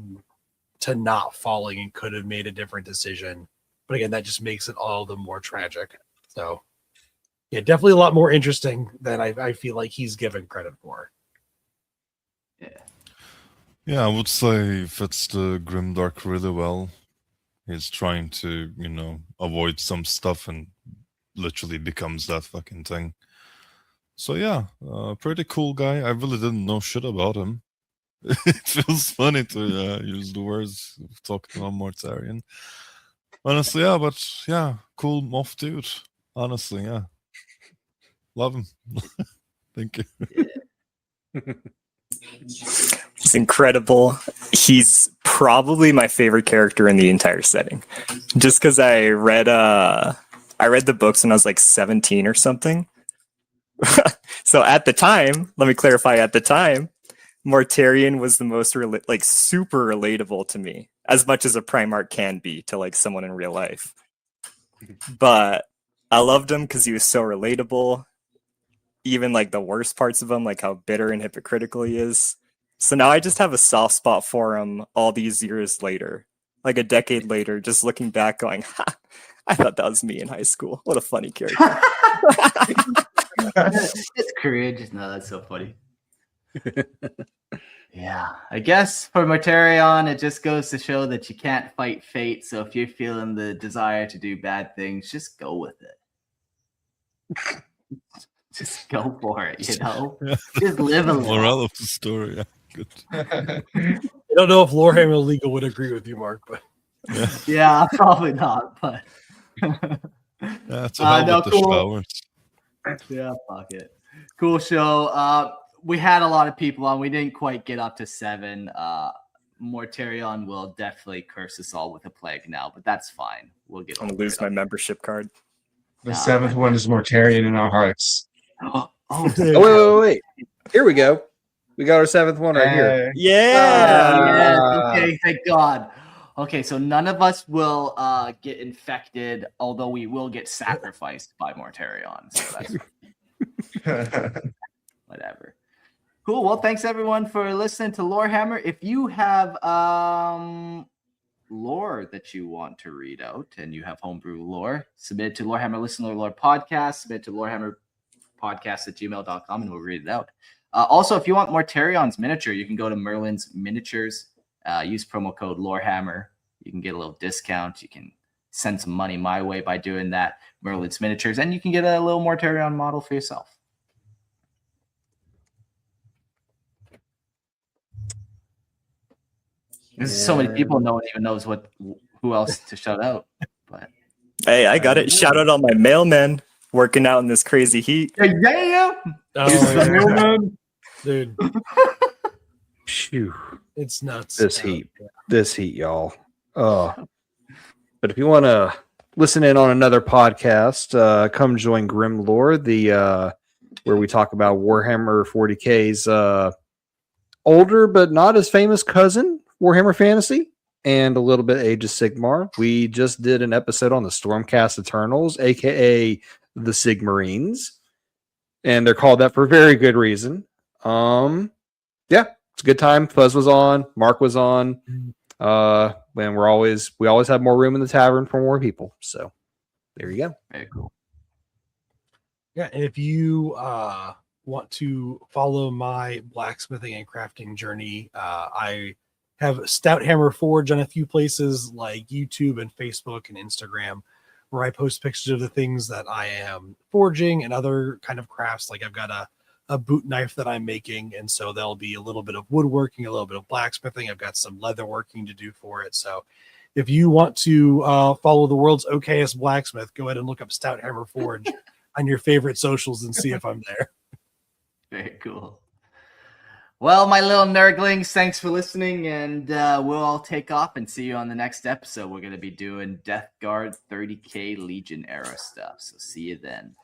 not falling and could have made a different decision. But again, that just makes it all the more tragic. So yeah, definitely a lot more interesting than I feel like he's given credit for. Yeah. Yeah, I would say fits the Grimdark really well. He's trying to, avoid some stuff and literally becomes that fucking thing. So yeah, pretty cool guy. I really didn't know shit about him. It feels funny to use the words talking about Mortarion. Honestly, yeah, but yeah, cool moth dude. Honestly, yeah. Love him. Thank you. He's incredible. He's probably my favorite character in the entire setting. Just because I read the books when I was like 17 or something. So at the time, let me clarify, at the time, Mortarion was the most super relatable to me, as much as a Primarch can be to like someone in real life. But I loved him because he was so relatable. Even like the worst parts of him, like how bitter and hypocritical he is. So now I just have a soft spot for him all these years later, like a decade later, just looking back going, ha, I thought that was me in high school. What a funny character. It's courage. No, that's so funny. Yeah, I guess for Mortarion, it just goes to show that you can't fight fate. So if you're feeling the desire to do bad things, just go with it. Just go for it, Just live a little. Moral of the story, yeah. Good. I don't know if Lorehammer Legal would agree with you, Mark, but yeah, probably not. But yeah, it's a hell with the showers. Yeah, fuck it. Cool show. We had a lot of people on. We didn't quite get up to 7. Mortarion will definitely curse us all with a plague now, but that's fine. We'll get. I'm gonna lose my membership card. The 7th one is Mortarion in our hearts. Wait. Here we go. We got our 7th one right here. Yeah. Okay, thank God. Okay, so none of us will get infected, although we will get sacrificed by Mortarion. So that's whatever. Cool. Well, thanks everyone for listening to Lorehammer. If you have lore that you want to read out and you have homebrew lore, submit it to Lorehammer Listener Lore Podcast, submit it to lorehammerpodcast@gmail.com and we'll read it out. Also, if you want Mortarion's miniature, you can go to Merlin's Miniatures, use promo code Lorehammer. You can get a little discount. You can send some money my way by doing that. Merlin's Miniatures, and you can get a little Mortarion model for yourself. There's so many people, no one even knows who else to shout out. But Hey, I got it. Shout out on my mailman working out in this crazy heat. yeah. Oh, yeah. Dude, Phew. it's nuts. This heat, y'all. But if you want to listen in on another podcast, come join Grimlore, the where we talk about Warhammer 40K's older but not as famous cousin, Warhammer Fantasy, and a little bit Age of Sigmar. We just did an episode on the Stormcast Eternals, aka the Sigmarines, and they're called that for very good reason. Yeah, it's a good time. Fuzz was on, Mark was on. And we always have more room in the tavern for more people. So there you go. Very cool. Yeah, and if you want to follow my blacksmithing and crafting journey, I have Stout Hammer Forge on a few places like YouTube and Facebook and Instagram, where I post pictures of the things that I am forging and other kind of crafts. Like I've got a boot knife that I'm making, and so there'll be a little bit of woodworking, a little bit of blacksmithing. I've got some leather working to do for it. So if you want to follow the world's okayest blacksmith, go ahead and look up Stout Hammer Forge on your favorite socials and see if I'm there. Very cool. Well, my little nerdlings, thanks for listening, and we'll all take off and see you on the next episode. We're going to be doing Death Guard 30K Legion era stuff, so see you then.